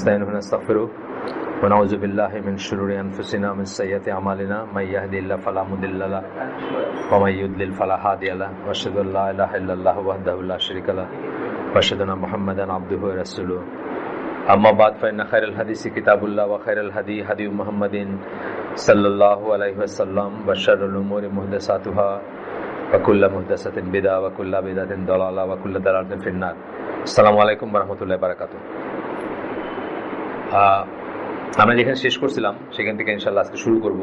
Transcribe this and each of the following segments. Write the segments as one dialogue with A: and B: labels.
A: ونستعينه ونستغفره ونعوذ بالله من شرور أنفسنا ومن سيئات أعمالنا من يهده الله فلا مضل له ومن يضلل فلا هادي له وأشهد أن لا إله إلا الله وحده لا شريك له وأشهد أن محمدا عبده ورسوله أما بعد فإن خير الحديث كتاب الله وخير الهدي هدي محمد صلى الله عليه وسلم وشر الأمور محدثاتها وكل محدثة بدعة وكل بدعة ضلالة وكل ضلالة في النار. আসসালামু আলাইকুম ওয়া রাহমাতুল্লাহি ওয়া বারাকাতুহু। আমরা যেখানে শেষ করছিলাম সেখান থেকে ইনশাআল্লাহ আজকে শুরু করব।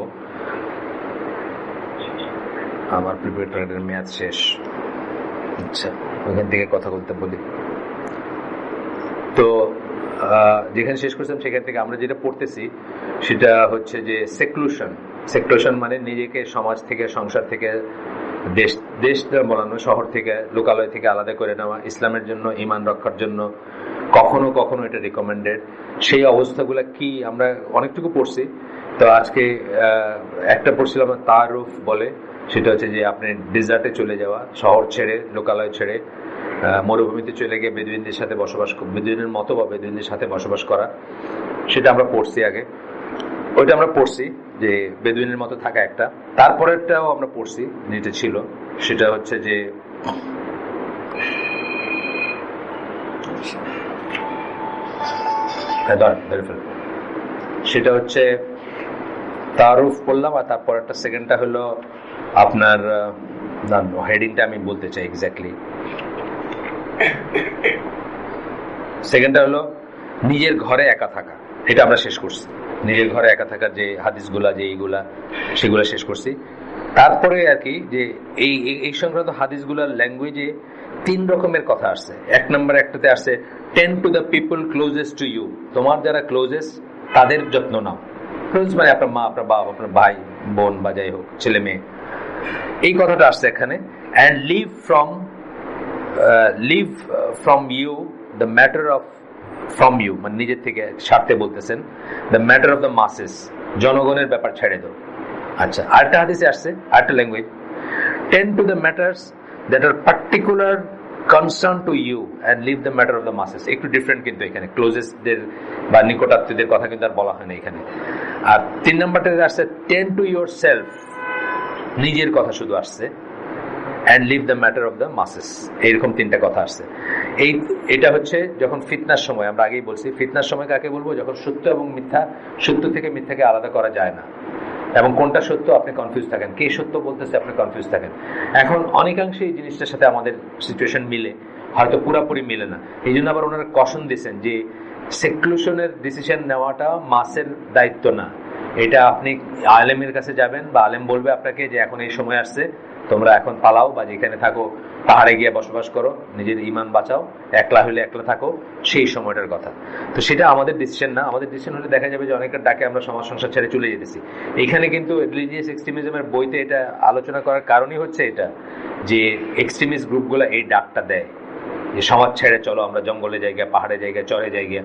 A: আমার প্রিপারেটরির মেয়াদ শেষ, আচ্ছা ওখান থেকে কথা বলতে বলি। তো যেখানে শেষ করছিলাম সেখান থেকে আমরা যেটা পড়তেছি সেটা হচ্ছে যে সেক্লুশন মানে নিজেকে সমাজ থেকে, সংসার থেকে, দেশটা বলানো, শহর থেকে, লোকালয় থেকে আলাদা করে নেওয়া, ইসলামের জন্য, ঈমান রক্ষার জন্য কখনো কখনো এটা রিকমেন্ডেড। সেই অবস্থাগুলো কি আমরা অনেকটুকু পড়ছি। তো আজকে একটা পড়ছিলাম তারুফ বলে, সেটা হচ্ছে যে আপনি ডেজার্টে চলে যাওয়া, শহর ছেড়ে, লোকালয় ছেড়ে মরুভূমিতে চলে গিয়ে বেদুইনদের সাথে বসবাস, বেদুইনের মতো বা বেদুইনদের সাথে বসবাস করা, সেটা আমরা পড়ছি আগে। ওইটা আমরা পড়ছি যে বেদুইনের মতো থাকা একটা। তারপরেরটাও আমরা পড়ছি যেটা ছিল, সেটা হচ্ছে যে সেটা হচ্ছে তারুফ বললাম। আর তারপর একটা সেকেন্ডটা হলো আপনার হেডিংটা আমি বলতে চাই এক্স্যাক্টলি। সেকেন্ডটা হলো নিজের ঘরে একা থাকা, এটা আমরা শেষ করছি। নিজের ঘরে একা থাকার যে হাদিসগুলা, যে এইগুলা, সেগুলো শেষ করছি। তারপরে আর কি যে এই সংক্রান্ত হাদিসগুলার ল্যাঙ্গুয়েজে 3 রকমের কথা আসছে। এক নম্বর একটাতে আসছে tend to the people closest to you, তোমার যারা ক্লোজেস্ট তাদের যত্ন নাও। ক্লোজ মানে আপনার মা, আপনার বাবা, আপনার ভাই বোন বা যাই হোক, ছেলে মেয়ে, এই কথাটা আসছে এখানে। And leave from you the matter of, from you মানে নিজের থেকে, স্বার্থে বলতেছেন, the matter of the masses, জনগণের ব্যাপার ছেড়ে দাও। আচ্ছা, আরেকটা হাদিসে আসছে, আরেকটা language, tend to the matters that are particular concern to you and leave the matter of the masses. একটু ডিফারেন্ট কিন্তু এখানে, ক্লোজেস্টদের বা নিকটাত্মীয়দের কথা কিন্তু আর বলা হয় না এখানে। আর 3 নম্বরটা আসছে টেন্ড টু ইউর সেলফ, নিজের কথা শুধু আসছে, and leave the matter of the masses. এইরকম 3টা কথা আসছে। এটা হচ্ছে যখন ফিতনার সময়, আমরা আগেই বলছি ফিতনার সময় কাকে বলবো, যখন সত্য এবং মিথ্যা, সত্য থেকে মিথ্যাকে আলাদা করা যায় না, এবং কোনটা সত্য আপনি কনফিউজ থাকেন, কে সত্য বলতেছে আপনি কনফিউজ থাকেন। এখন অনেকাংশে এই জিনিসটার সাথে আমাদের সিচুয়েশন মিলে, হয়তো পুরাপুরি মিলে না। এই জন্য আবার ওনারা কশন দিচ্ছেন যে সেক্লুশনের ডিসিশন নেওয়াটা মাসের দায়িত্ব না। এটা আপনি আলেমের কাছে যাবেন বা আলেম বলবে আপনাকে যে এখন এই সময় আসছে, তোমরা এখন পালাও বা যেখানে থাকো পাহাড়ে গিয়ে বসবাস করো, নিজের ইমান বাঁচাও, একলা হলে একলা থাকো, সেই সময়টার কথা। তো সেটা আমাদের ডিসিশন না। আমাদের ডিসিশন হলে দেখা যাবে যে অনেকের ডাকে আমরা সমাজ সংসার ছেড়ে চলে যেতেছি। এখানে কিন্তু রিলিজিয়াস এক্সট্রিমিজমের বইতে এটা আলোচনা করার কারণই হচ্ছে এটা, যে এক্সট্রিমিস্ট গ্রুপগুলো এই ডাকটা দেয় যে সমাজ ছেড়ে চলো, আমরা জঙ্গলে জায়গায়, পাহাড়ে জায়গায়, চরে জায়গায়।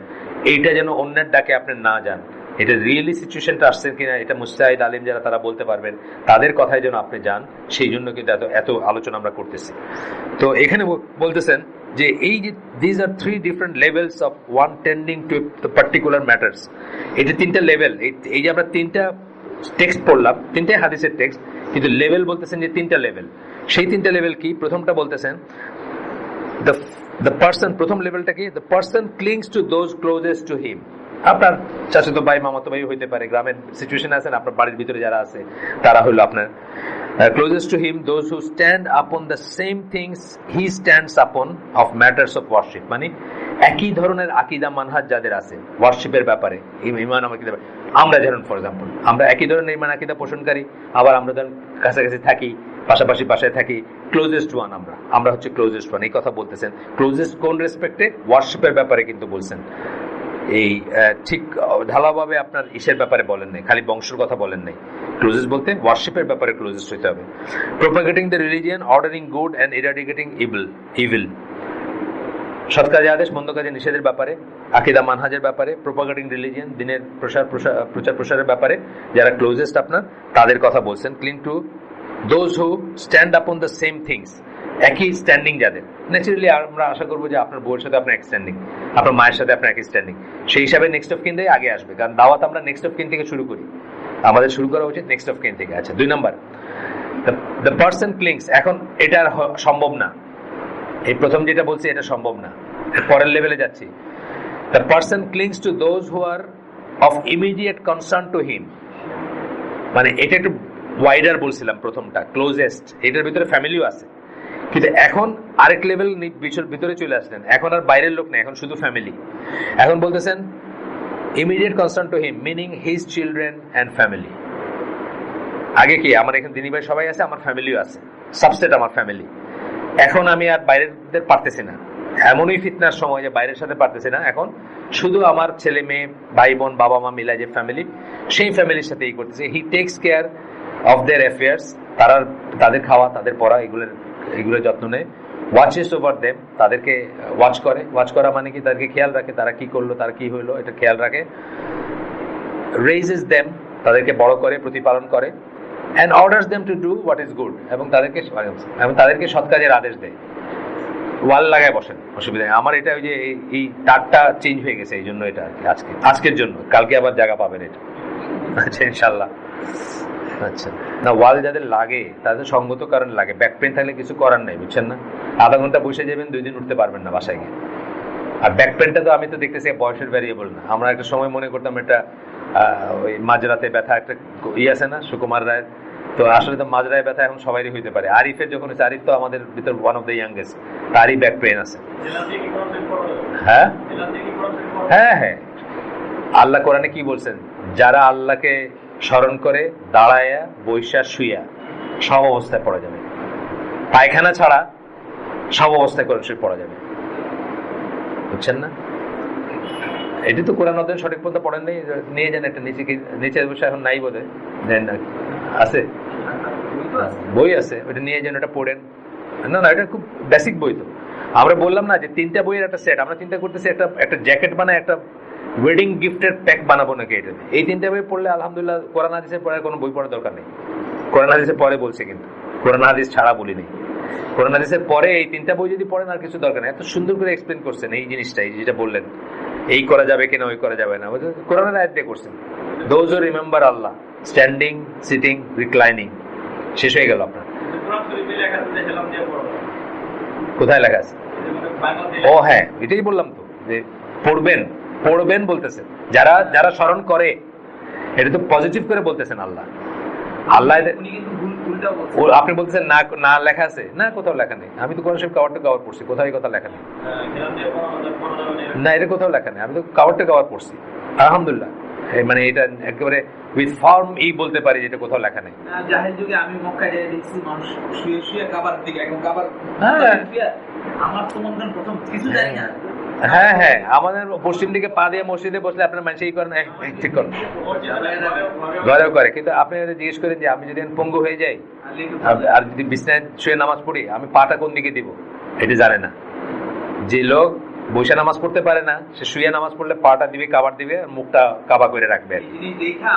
A: এইটা যেন অন্যের ডাকে আপনি না যান। এটা রিয়েলি সিচুয়েশনটা আসছেন কিনা এটা মুস্তাহিদ আলিম যারা তারা বলতে পারবেন, তাদের কথায় যেন আপনি যান, সেই জন্য কিন্তু এত আলোচনা আমরা করতেছি। তো এখানে বলতেছেন যে এই যে this are 3 different levels of one tending to the particular matters. এটা 3টা লেভেল। এই যে আমরা 3টা টেক্সট পড়লাম, 3টাই হাদিসের টেক্সট, কিন্তু লেভেল বলতেছেন যে 3টা লেভেল। সেই 3টা লেভেল কি? প্রথমটা বলতেছেন the person, প্রথম লেভেলটা কি? the person clings to those closest to him. আপনার চাচাতো ভাই, মামাতো ভাই হইতে পারে, গ্রামের সিচুয়েশন আছেন, আপনার বাড়ির ভিতরে যারা আছে তারা হলো আপনার closest to him, those who stand upon the same things he stands upon of matters of worship, মানে একই ধরনের আকীদা মানহাজ যাদের আছে ওয়ার্শিপের ব্যাপারে, ঈমান আকীদা। আমরা যেমন ফর এক্সাম্পল আমরা একই ধরনের ঈমান আকীদা পোষণকারী, আবার আমরা ধরুন কাছাকাছি থাকি, পাশাপাশি বাসায় থাকি, ক্লোজেস্ট ওয়ান আমরা হচ্ছে ক্লোজেস্ট ওয়ান। এই কথা বলতেছেন ক্লোজেস্ট কোন রেসপেক্টে? ওয়ার্শিপের ব্যাপারে কিন্তু বলছেন। এই ঠিক ঢালাভাবে আপনার ইসের ব্যাপারে বলেন নাই, খালি বংশের কথা বলেন নাই। ক্লোজেস্ট বলতে ওয়ার্শিপের ব্যাপারে ক্লোজেস্ট হইতে হবে। Propagating the religion, ordering good and eradicating evil, সৎ কাজে আদেশ, মন্দ কাজে নিষেধের ব্যাপারে, আকীদা মানহাজের ব্যাপারে, প্রোপাগেটিং রিলিজিয়ন, দিনের প্রচার প্রসারের ব্যাপারে যারা ক্লোজেস্ট আপনার, তাদের কথা বলছেন। ক্লিং two those who stand upon the same things, একই স্ট্যান্ডিং যাদের, ন্যাচারালি আমরা আশা করবো যে আপনার বউয়ের সাথে আপনার এক স্ট্যান্ডিং, আপনার মায়ের সাথে আপনার একই স্ট্যান্ডিং, সেই হিসাবে নেক্সট অফ কিন দিয়ে আগে আসবে, কারণ দাওয়াত আমরা নেক্সট অফ কিন থেকে শুরু করি, আমাদের শুরু করা উচিত নেক্সট অফ কিন থেকে। আচ্ছা, 2 নাম্বার, দ্য পার্সন ক্লিংস। এখন এটা আর সম্ভব না, এই প্রথম যেটা বলছি এটা সম্ভব না, পরের লেভেলে যাচ্ছি। The person clings to those who are of immediate concern to him, মানে এটা একটু ওয়াইডার বলছিলাম প্রথমটা, ক্লোজেস্ট, এটার ভিতরে ফ্যামিলিও আছে, কিন্তু এখন আরেক লেভেল ভিতরে চলে আসলেন, এখন আর বাইরের লোক নেই, এখন শুধু ফ্যামিলি। এখন বলতেছেন immediate concern to him, meaning his children and family. আগে কি আমার এখানে দিনী ভাই সবাই আছে, আমার ফ্যামিলিও আছে, সাবস্টেট আমার ফ্যামিলি। এখন আমি আর বাইরের পারতেছি না, এমনই ফিতনার সময় যে বাইরের সাথে পারতেছি না, এখন শুধু আমার ছেলে মেয়ে ভাই বোন বাবা মা মিলা যে ফ্যামিলি, সেই ফ্যামিলির সাথে এই করতেছে। হি tax care of their affairs, তাদের খাওয়া তাদের পড়া এগুলোর যত্ন নেয়। ওয়াচেস ওভার দেম, তাদেরকে ওয়াচ করে, ওয়াচ করা মানে কি তাদেরকে খেয়াল রাখে, তারা কি করলো তারা কি হইলো এটা খেয়াল রাখে। রেইজেস দেম, তাদেরকে বড় করে প্রতিপালন করে। And orders them to do what is good, এবং তাদেরকে সৎ কাজের আদেশ দেয়। ওয়াল লাগায় বসেন, অসুবিধা নেই। আমার এটা ওই যে এই তারটা চেঞ্জ হয়ে গেছে, এই জন্য এটা আজকের জন্য, কালকে আবার জায়গা পাবেন এটা। আচ্ছা, ইনশাল্লাহ। আচ্ছা, না ওয়াল যাদের লাগে তাদের সঙ্গত কারণ লাগে, ব্যাক পেন থাকলে কিছু করার নাই, বুঝছেন না? আধা ঘন্টা বসে যাবেন, 2 দিন উঠতে পারবেন না বাসায় গিয়ে। আর ব্যাক পেনটা তো আমি তো দেখতেছি বয়সের ভ্যারিয়েবল না। আমরা একটা সময় মনে করতাম এটা ওই মাঝরাতে ব্যথা একটা আছে না সুকুমার রায়ের, তো আসলে তো মাঝরায় ব্যথা এখন সবারই হইতে পারে। আরিফের যখন হচ্ছে, আরিফ তো আমাদের ভিতর ওয়ান অফ দ্য ইয়াংগেস্ট, তারই ব্যাক পেন আছে। হ্যাঁ হ্যাঁ হ্যাঁ, আল্লাহ কোরআনে কি বলছেন? যারা আল্লাহকে স্মরণ করে দাঁড়ায়া বৈশা শুইয়া সব অবস্থায় পড়া যাবে, পায়খানা ছাড়া সব অবস্থায় করে শুয়ে পড়া যাবে, বুঝছেন না? এটি তো কোরআন অধ্যয়ন সঠিক পন্থা পড়েন নেই, নিয়ে যান একটা নিচে বসে, এখন নাই বোধ হয়, আছে বই আছে, ওটা নিয়ে যান, ওটা পড়েন। না না, এটা খুব বেসিক বই। তো আমরা বললাম না যে 3টা বইয়ের একটা সেট, আমরা চিন্তা করতেছি একটা জ্যাকেট বানায় একটা ওয়েডিং গিফটের প্যাক বানাবো নাকি এটা। এই 3টা বই পড়লে আলহামদুলিল্লাহ, কোরআন হাদিসের পরে কোনো বই পড়ার দরকার নেই। কোরআন হাদিসের পরে বলছে, কিন্তু কোরআন হাদিস ছাড়া বলি নেই। কোরআন হাদিসের পরে এই 3টা বই যদি পড়েন আর কিছু দরকার নেই। এত সুন্দর করে এক্সপ্লেন করছেন এই জিনিসটা, এই যেটা বললেন, এই করা যাবে কিনা ওই করা যাবে না, কোরআনের আয়াত দিয়ে করছেন। Those who remember Allah, standing sitting reclining, শেষ হয়ে গেল আপনার। কোথায় লেখা আছে? ও হ্যাঁ, এটাই বললাম তো, যে পড়বেন বলতেছেন, যারা স্মরণ করে, এটা তো পজিটিভ করে বলতেছেন আল্লাহ। আপনি বলতেছেন না লেখা আছে না, কোথাও লেখা নেই। আমি তো কোরআন শরীফ কাভার টু কাভার পড়ছি, কোথাও এই কথা লেখা নেই। না, এটা কোথাও লেখা নেই, আমি তো কাভার টু কাভার পড়ছি আলহামদুলিল্লাহ। মানে এটা একেবারে উইথ ফর্ম বলতে পারি, যেটা কোথাও লেখা নেই।
B: জাহেল যুগে আমি মক্কায় যাই দেখছি মানুষ শুয়ে শুয়ে কাবার দিকে, একদম কাবার, আমার তো মনে করেন প্রথম কিছু জানি না।
A: হ্যাঁ হ্যাঁ, আমাদের পশ্চিম দিকে পা দিয়ে মসজিদে বসলে আপনার মানুষ এই করেন, ঠিক করেন, ঘরেও করে। কিন্তু আপনি জিজ্ঞেস করেন যে আমি যদি পঙ্গু হয়ে যাই আর যদি বিছানায় শুয়ে নামাজ পড়ি, আমি পাটা কোন দিকে দিব, এটা জানে না। যে লোক বসে নামাজ পড়তে পারে না, সে শুয়ে নামাজ পড়লে পাটা দিবে, কাবার দিবে, মুখটা কাবা করে রাখবে।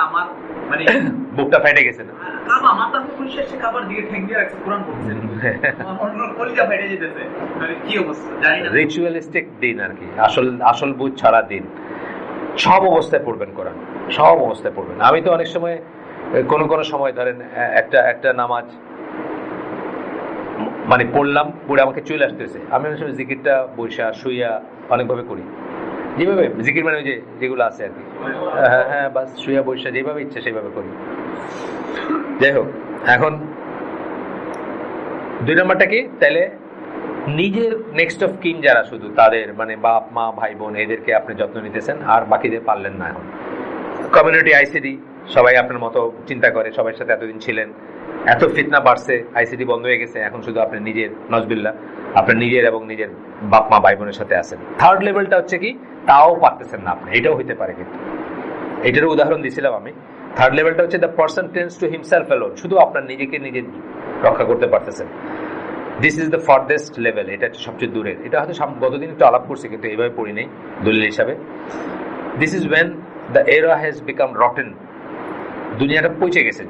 B: আমার মানে
A: বুকটা ফেটে গেছে না, রিচুয়ালিস্টিক দিন আর কি, আসল বুঝ ছাড়া দিন। সব অবস্থায় পড়বেন কোরআন, সব অবস্থায় পড়বেন। আমি তো অনেক সময় কোন সময় ধরেন একটা নামাজ মানে পড়লাম, পড়ে আমাকে চলে আসতেছে, আমি অনেক সময় জিকিরটা বৈশা শুইয়া অনেকভাবে করি, যেভাবে জিকির মানে ওই যেগুলো আছে আর কি, হ্যাঁ হ্যাঁ, বাস শুইয়া বৈশা যেভাবে ইচ্ছে সেভাবে করি। যাই হোক, এখন 2 নম্বরটা কি তাহলে? নিজের নেক্সট অফ কিন যারা, শুধু তাদের মানে বাপ মা ভাই বোন, এদেরকে আপনি যত্ন নিতেছেন, আর বাকিদের পারলেন না। এখন কমিউনিটি আইসিডি, সবাই আপনার মতো চিন্তা করে, সবার সাথে এতদিন ছিলেন, এত ফিতনা বাড়ছে, আইসিডি বন্ধ হয়ে গেছে, এখন শুধু আপনি নিজের নজবিল্লাহ আপনার নিজের এবং নিজের বাপ মা ভাই বোনের সাথে আছেন। 3rd লেভেলটা হচ্ছে কি, তাও পারতেছেন না আপনি, এটাও হইতে পারে, কিন্তু এটারও উদাহরণ দিছিলাম আমি। 3rd লেভেলটা হচ্ছে the person tends to himself alone, শুধু আপনার নিজেকে নিজে রক্ষা করতে পারতেছেন। This is the farthest level, এটা হচ্ছে সবচেয়ে দূরের। এটা হয়তো গতদিন একটু আলাপ করছি, কিন্তু এইভাবে পড়ি নেই দলিল হিসাবে। This is when the era has become rotten, দুনিয়াটা পৌঁছে গেছে।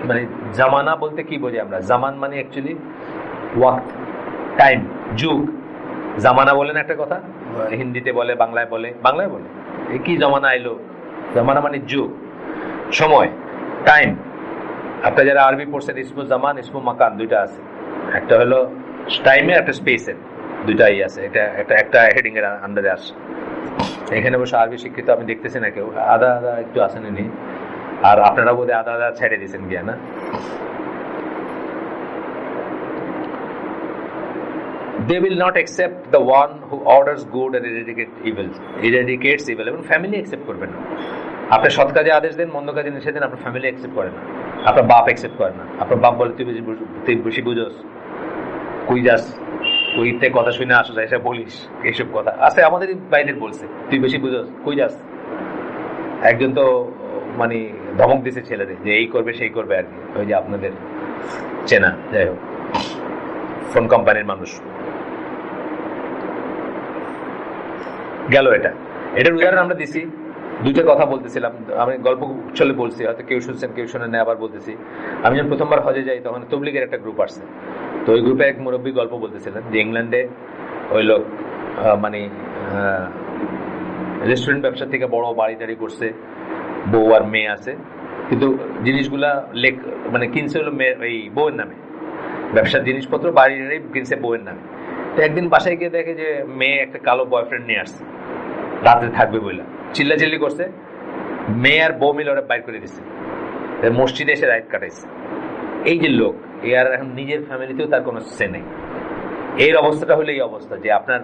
A: মানে জামানা বলতে কি বোঝে আমরা? জামান মানে অ্যাকচুয়ালি ওয়াক্ত, টাইম, যুগ। জামানা বলেন একটা কথা, হিন্দিতে বলে, বাংলায় বলে, এই কি জমানা আইলো? জামানা মানে যুগ, সময়, টাইম। আপনারা যারা আরবি পড়ছেন, ইসমু জামান, ইসমু মাকান দুইটা আছে। একটা হলো টাইমে, একটা স্পেসের, দুইটাই আছে। এটা একটা হেডিং এর আন্ডারে আসে। এখানে অবশ্য আরবি শিক্ষিত আমি দেখতেছি না কেউ, আধা আধা একটু আসেন নি। আর আপনারা বোধহয় আধা আধা ছেড়ে দিয়েছেন গিয়া, না? They will not accept the one who orders good and eradicates evil. এবং ফ্যামিলি অ্যাকসেপ্ট করবে না। আপনি সৎ কাজে আদেশ দেন, মন্দ কাজে নিষেধ দেন, আপনার ফ্যামিলি অ্যাকসেপ্ট করে না, আপনার বাপ অ্যাকসেপ্ট করে না। আপনার বাপ বলে তুই বেশি বুঝোস, কই যাস, কইতে কথা শুনে আসো, এসে বলিস এইসব কথা আছে। আমাদের বাইরের বলছে তুই বেশি বুঝোস, কই যাস। একজন তো মানে ধমক দিছে ছেলেরে যে এই করবে সেই করবে আর কি, ওই যে আপনাদের চেনা, যাই হোক, ফোন কোম্পানির মানুষ গেল। এটার উদাহরণ আমরা দিছি। দুইটা কথা বলতেছিলাম, আমি গল্প চলে বলছি, হয়তো কেউ শুনছেন কেউ শুনে নেই, আবার বলতেছি। আমি যখন প্রথমবার হজে যাই তখন তবলিগের একটা গ্রুপ আসছে। তো ওই গ্রুপে এক মুরব্বী গল্প বলতেছিলেন যে ইংল্যান্ডে ওই লোক মানে রেস্টুরেন্ট ব্যবসা থেকে বড় বাড়ি টাড়ি করছে, বউ আর মেয়ে আছে, কিন্তু জিনিসগুলা মানে কিনছে হলো এই বউয়ের নামে, ব্যবসার জিনিসপত্র বাড়ি কিনছে বউয়ের নামে। তো একদিন বাসায় গিয়ে দেখে যে মেয়ে একটা কালো বয়ফ্রেন্ড নিয়ে আসছে, রাতে থাকবে বইলা চিল্লাচিল্লি করছে। মেয়ে আর বউ মিলে ওরা বাইর করে দিচ্ছে, মসজিদে এসে রাত কাটাইছে। এই যে লোক, এ আর এখন নিজের ফ্যামিলিতেও তার কোনো সে নেই। এর অবস্থাটা হলো এই অবস্থা যে আপনার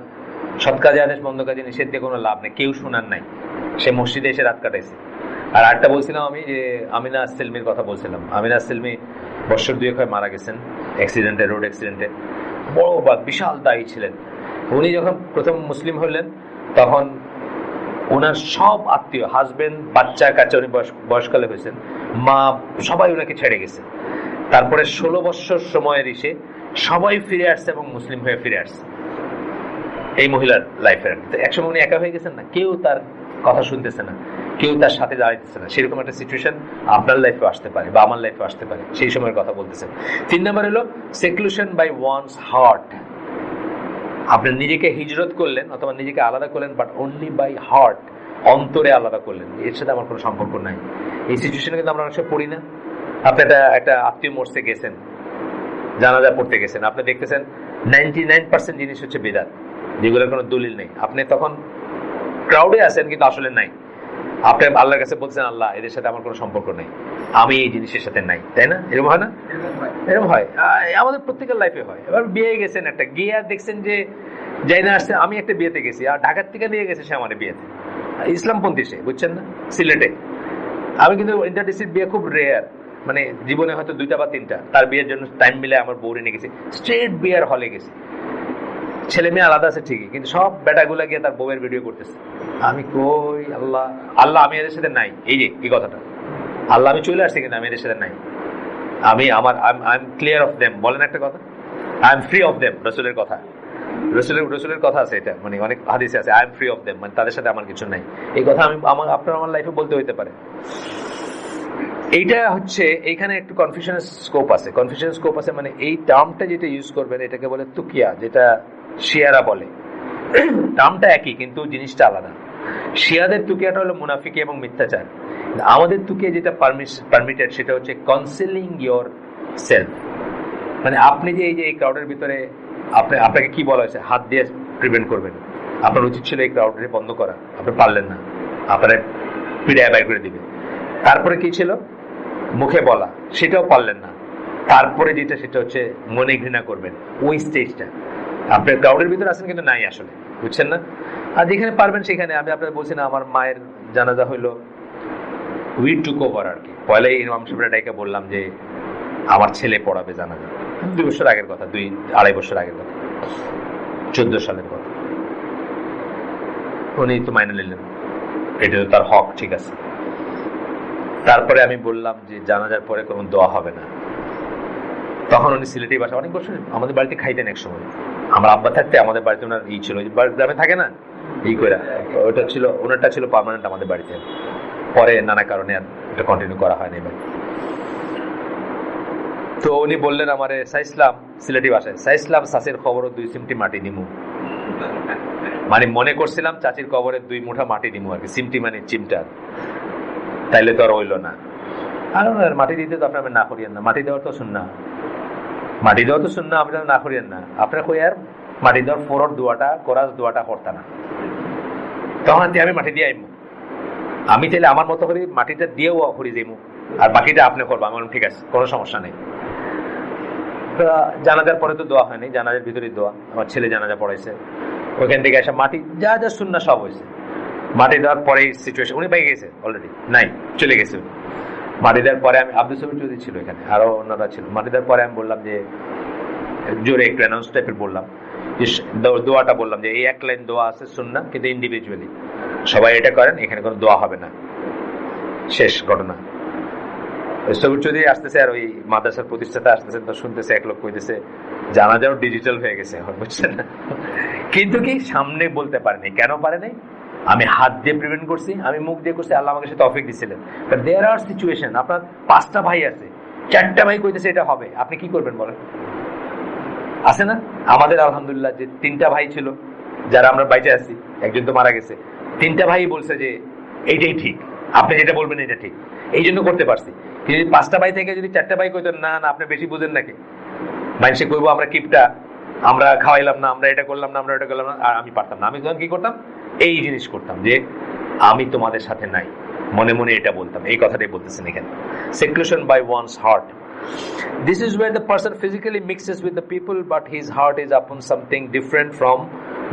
A: সৎ কাজে আদেশ, মন্দ কাজে নিষেধ দিয়ে কোনো লাভ নেই, কেউ শোনার নাই, সে মসজিদে এসে রাত কাটাইছে। আর আরেকটা বলছিলাম আমি যে আমিনা সেলমির কথা বলছিলাম। আমিনা সেলমি বছর 2 হয় মারা গেছেন অ্যাক্সিডেন্টে, রোড অ্যাক্সিডেন্টে। বড় বিশাল দায়ী ছিলেন উনি। যখন প্রথম মুসলিম হলেন তখন ওনার সব আত্মীয়, হাজবেন্ড, বাচ্চা কাচ্চা, উনি বয়সকালে হয়েছেন, মা সবাই ওনাকে ছেড়ে গেছে। তারপরে 16 বছর সময়ের এসে সবাই ফিরে আসছে এবং মুসলিম হয়ে ফিরে আসছে এই মহিলার লাইফের। একসময় উনি একা হয়ে গেছেন না, কেউ তার কথা শুনতেছে না, কেউ তার সাথে দাঁড়াইতেছে না। সেরকম একটা সিচুয়েশন আপনার লাইফে আসতে পারে বা আমার লাইফে আসতে পারে, সেই সময়ের কথা বলতেছেন। 3 নম্বর হলো সেক্লুশন বাই ওয়ানস হার্ট। আপনি নিজেকে হিজরত করলেন অথবা নিজেকে আলাদা করলেন, বাট অনলি বাই হার্ট, অন্তরে আলাদা করলেন, এর সাথে আমার কোনো সম্পর্ক নাই। এই সিচুয়েশনে কিন্তু আমরা অনেক সময় পড়ি না। আপনি একটা আত্মীয় মরতে গেছেন, জানাজা পড়তে গেছেন, আপনি দেখতেছেন 99% জিনিস হচ্ছে বেদাত, যেগুলোর কোনো দলিল নেই। আপনি তখন ক্রাউডে আছেন কিন্তু আসলে নাই। আপনি আল্লাহর কাছে বলছেন, আল্লাহ এদের সাথে আমার কোনো সম্পর্ক নেই, আমি এই জিনিসের সাথে নাই, তাই না? এরকম হয় না? এরকম হয়, আমাদের প্রত্যেকের লাইফে হয়। এবার বিয়ে গেছেন একটা, গিয়ে আর দেখছেন যে যাই না আসছে। আমি একটা বিয়েতে গেছি, আর ঢাকার থেকে নিয়ে গেছে সে আমার বিয়েতে, ইসলামপন্থী সে, বুঝছেন না, সিলেটে। আমি কিন্তু ইন্টারডিস্ট্রিক্ট বিয়ে খুব রেয়ার, মানে জীবনে হয়তো 2টা বা 3টা। তার বিয়ের জন্য টাইম মিলে আমার বউরে নিয়ে গেছি, স্ট্রেট বিয়ার হলে গেছি। ছেলে মেয়ে আলাদা আছে ঠিকই, কিন্তু সব বেটাগুলা গিয়ে তার বউয়ের ভিডিও করতেছে। আমি কই আল্লাহ, আমি এদের সাথে নাই। এই যে এই কথাটা, আল্লাহ আমি চলে আসছি কিন্তু আমি এদের সাথে নাই। I am clear of them, বলেন একটা কথা, I am free of them. রসুলের কথা, রসুলের কথা আছে, এটা মানে অনেক হাদিসে আছে, I am free of them, মানে তাদের সাথে আমার কিছু নাই। এই কথা আমি আমার লাইফে বলতে হইতে পারে। এইটা হচ্ছে, এইখানে একটু কনফিউশনের স্কোপ আছে। মানে এই টার্মটা যেটা ইউজ করবেন এটাকে বলে তুকিয়া, যেটা শিয়ারা বলে। টার্মটা একই কিন্তু জিনিসটা আলাদা। শিয়াদের তুকিয়াটা হলো মুনাফিকি এবং মিথ্যাচার। আমাদের তুকিয়া যেটা পারমিটেড সেটা হচ্ছে কনসিলিং ইয়োর সেলফ। মানে আপনি যে এই ক্রাউডের ভিতরে আপনাকে কি বলা হয়েছে, হাত দিয়ে প্রিভেন্ট করবেন, আপনার উচিত ছিল এই ক্রাউডে বন্ধ করা, আপনি পারলেন না, আপনার পিড়ায় বাইর করে দিবে। তারপরে কি ছিল, মুখে বলা, সেটাও পারলেন না। তারপরে যেটা সেটা হচ্ছে মনে ঘৃণা করবেন, ওই স্টেজটা। আপনি ক্রাউডের ভিতরে আছেন কিন্তু নাই আসলে, বুঝছেন না। আর যেখানে পারবেন সেখানে, আমি আপনাদের বলছি না, আমার মায়ের জানাজা হইলো, উই টুক ওভার আর কি। পয়লাই ইমাম সাহেবের ডাইকে বললাম যে আমার ছেলে পড়াবে জানাজা। 2 বছর আগের কথা, 2-2.5 বছর আগের কথা, 14 সালের কথা। উনি তো মাইনে নিলেন, এটা তো তার হক, ঠিক আছে। তারপরে আমি বললাম যে জানাজার পরে কোনো দোয়া হবে না। তখন উনি সিলেটি বাসা, অনেক বছর আমাদের বাড়িতে খাইতেন এক সময়। আমার আব্বা থাকতে আমাদের বাড়িতে ওনার ছিল, গ্রামে থাকে না, করে ওটা ছিল, ওনারটা ছিল পার্মানেন্ট আমাদের বাড়িতে। পরে নানা কারণে আর এটা কন্টিনিউ করা হয়নি। এবার তো উনি বললেন আমারে সাইসলাম, সিলেটি ভাষায়, সাইসলাম চাচির খবরও 2 চিমটি মাটি দিমু। মানে মনে করছিলাম চাচির কবরে 2 মুঠা মাটি দিমু আর কি, চিমটি মানে চিমটা, তাইলে তো আর হইল না। আর মাটি দিতে তো আপনার না করিয়েন না, মাটি দেওয়ার তো শুননা, মাটি দেওয়া তো শুননা, আপনারা না করিয়েন না। আপনার কই আর মাটি দেওয়ার ফোরর দোয়াটা কোরাস দোয়াটা করতা না, তখন আমি মাটি দিয়ে আইমু, আমি চাইলে আমার মতো করে মাটিটা দিয়েও করি যাইমু, আর বাকিটা আপনি করবো। আমি ঠিক আছে, কোনো সমস্যা নেই। জানাজার পরে তো দোয়া হয়নি, জানাজার ভিতরে দোয়া, আমার ছেলে জানাজা পড়াইছে, ওইখান থেকে এসে মাটি যা যা শুননা সব হয়েছে। মাটি দেওয়ার পরে সিচুয়েশন, উনি পাই গেছে অলরেডি, নাই চলে গেছে। মাটি দেওয়ার পরে আমি, আব্দুল সবির চৌধুরী ছিল এখানে, আরো অন্যরা ছিল। মাটি দেওয়ার পরে আমি বললাম যে জোরে একটু অ্যানাউন্স টাইপের বললাম, দোয়াটা বললাম যে এই 1 লাইন দোয়া আছে সুন্নাহ, কিন্তু ইন্ডিভিজুয়ালি সবাই এটা করেন, এখানে কোনো দোয়া হবে না। শেষ ঘটনা। সবির চৌধুরী আসতেছে, আর ওই মাদ্রাসার প্রতিষ্ঠাতা আসতেছেন, তো শুনতেছে এক লোক কইতেছে জানাজাও ডিজিটাল হয়ে গেছে, বুঝছেন না? কিন্তু কি সামনে বলতে পারেনি, কেন পারে নাই? আমি হাত দিয়ে প্রিভেন্ট করছি, আমি মুখ দিয়ে করছি, আল্লাহ আমাকে সে তৌফিক দিছিলেন। বাট দেয়ার আর সিচুয়েশন, আপনার 5টা ভাই আছে, 4টা ভাই কইতেছে এটা হবে, আপনি কি করবেন বলেন? আছে না? আমাদের আলহামদুলিল্লাহ যে 3টা ভাই ছিল, যারা আমরা বাইচে আছি, একজন তো মারা গেছে, 3টা ভাই বলছে যে এইটাই ঠিক, আপনি যেটা বলবেন এটা ঠিক, এই জন্য করতে পারছি। কিন্তু 5টা ভাই থেকে যদি 4টা ভাই কইতেন না না আপনি বেশি বুঝেন নাকি, মানুষে কইবো আমরা কিপটা, আমরা খাওয়াইলাম না, আমরা এটা করলাম না, আমরা এটা করলাম না, আর আমি পারতাম না। আমি তখন কি করতাম, এই জিনিস করতাম যে আমি তোমাদের সাথে নাই, মনে মনে এটা বলতাম। এই কথাটাই বলতেছেন এখানে, seclusion by one's heart. This is where the person physically mixes with the people, but his heart is upon something different from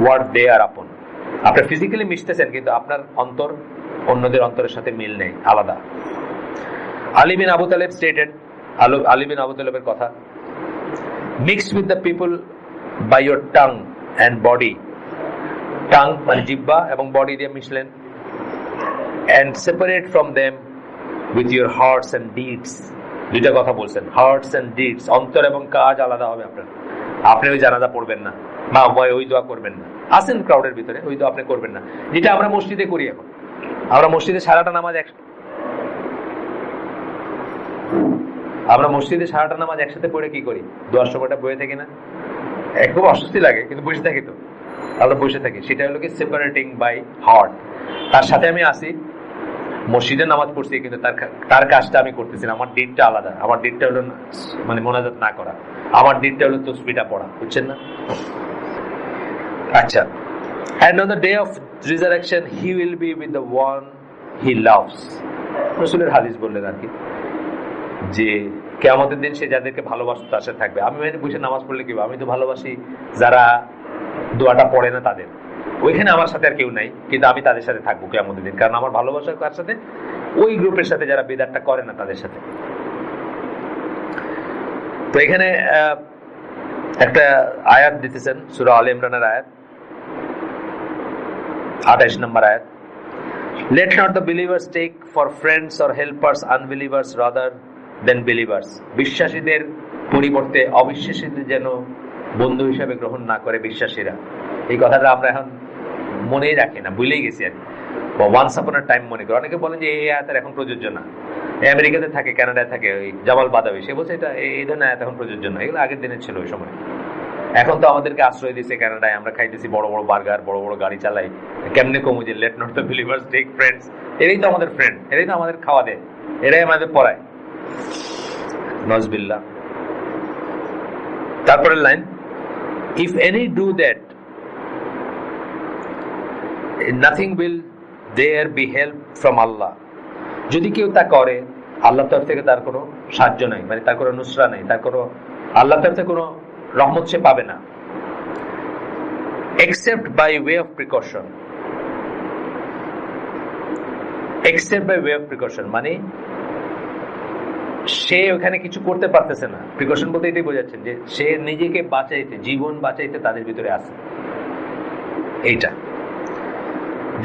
A: what they are upon. আপনি ফিজিক্যালি মিশতেছেন, কিন্তু আপনার অন্তর অন্যদের অন্তরের সাথে মিল নেই, আলাদা। আলী বিন আবু তালেব স্টেটেড, আলী বিন আবু তালেবের কথা, mixed with the people by your tongue and body. Tongue মানে জিহ্বা এবং বডি দিয়ে মিশলেন, and separate from them with your hearts and deeds. দুইটা কথা বলছেন, হার্টস এন্ড ডিডস, অন্তর এবং কাজ আলাদা হবে আপনার। আপনি ওই জানাজা পড়বেন না, বা ওই দোয়া করবেন না, আসেন ক্রাউডের ভিতরে, ওই দোয়া আপনি করবেন না, যেটা আমরা মসজিদে করি। এখন আমরা মসজিদে সারাটা নামাজ একসাথে পড়ে কি করি, দোয়ার সময়টা বয়ে থাকি না, খুব অস্বস্তি লাগে, কিন্তু বসে থাকি, তো আমরা বসে থাকি। সেটা হলো কি সেপারেটিং বাই হার্ট। তার সাথে আমি আসি, মসজিদে নামাজ পড়ছি, কিন্তু তার কাজটা আমি করতেছি না, আমার দিনটা আলাদা। আমার দিনটা হলো মানে মোনাজাত না করা, আমার দিনটা হলো তসবিহটা পড়া, বুঝছেন না? আচ্ছা, and on the day of resurrection he will be with the one he loves. রাসূলের হাদিস বললেন আর কি, যে কিয়ামতের দিন সে যাদেরকে ভালোবাসে তার সাথে থাকবে। আমি বসে নামাজ পড়লে কি, আমি তো ভালোবাসি যারা দোয়াটা পড়ে না তাদের, ওইখানে আমার সাথে আর কেউ নাই, কিন্তু আমি তাদের সাথে থাকবো কিয়ামতের দিন, কারণ আমার ভালোবাসা কার সাথে, ওই গ্রুপের সাথে যারা বিদআতটা করে না তাদের সাথে। তো এখানে একটা আয়াত দিতেছেন, সূরা আলে ইমরানের আয়াত 28 নম্বর আয়াত, let not the believers take for friends or helpers unbelievers rather than believers. বিশ্বাসীদের পরিবর্তে অবিশ্বাসীদের যেন বন্ধু হিসাবে গ্রহণ না করে বিশ্বাসীরা। এই কথাটা আমরা এখন মনেই রাখি না, ভুলেই গেছি আর, ওয়ান্স আপন আ টাইম মনে করি। অনেকে বলেন যে এই আয়াতের এখন প্রযোজ্য না, আমেরিকাতে থাকে, কানাডায় থাকে ওই জামাল বাদাবি, সে বলছে এটা এই ধরনের আয়াত এখন প্রযোজ্য না, এগুলো আগের দিনের ছিল ওই সময়। এখন তো আমাদেরকে আশ্রয় দিচ্ছে কানাডায়, আমরা খাইতেছি বড় বড় বার্গার, বড় বড় গাড়ি চালাই, কেমনে কমু যে let not the believers take friends, এরাই তো আমাদের ফ্রেন্ড, এরাই তো আমাদের খাওয়া দেয়, এরাই আমাদের পড়ায়, নজবিল্লাহ। তারপরের line, if any do that nothing will there be help from Allah. যদি কেউ তা করে, আল্লাহর তরফ থেকে তার কোনো সাহায্য নাই, মানে তার কোনো নুসরা নাই, তার কোনো আল্লাহর তরফ থেকে কোনো রহমত সে পাবে না, except by way of precaution. Except by way of precaution মানে সে ওখানে কিছু করতে পারতেছে না। প্রিকশন বলতে এটাই বোঝাচ্ছেন যে সে নিজেকে বাঁচাইতে, জীবন বাঁচাইতে তাদের ভিতরে আছে এইটা,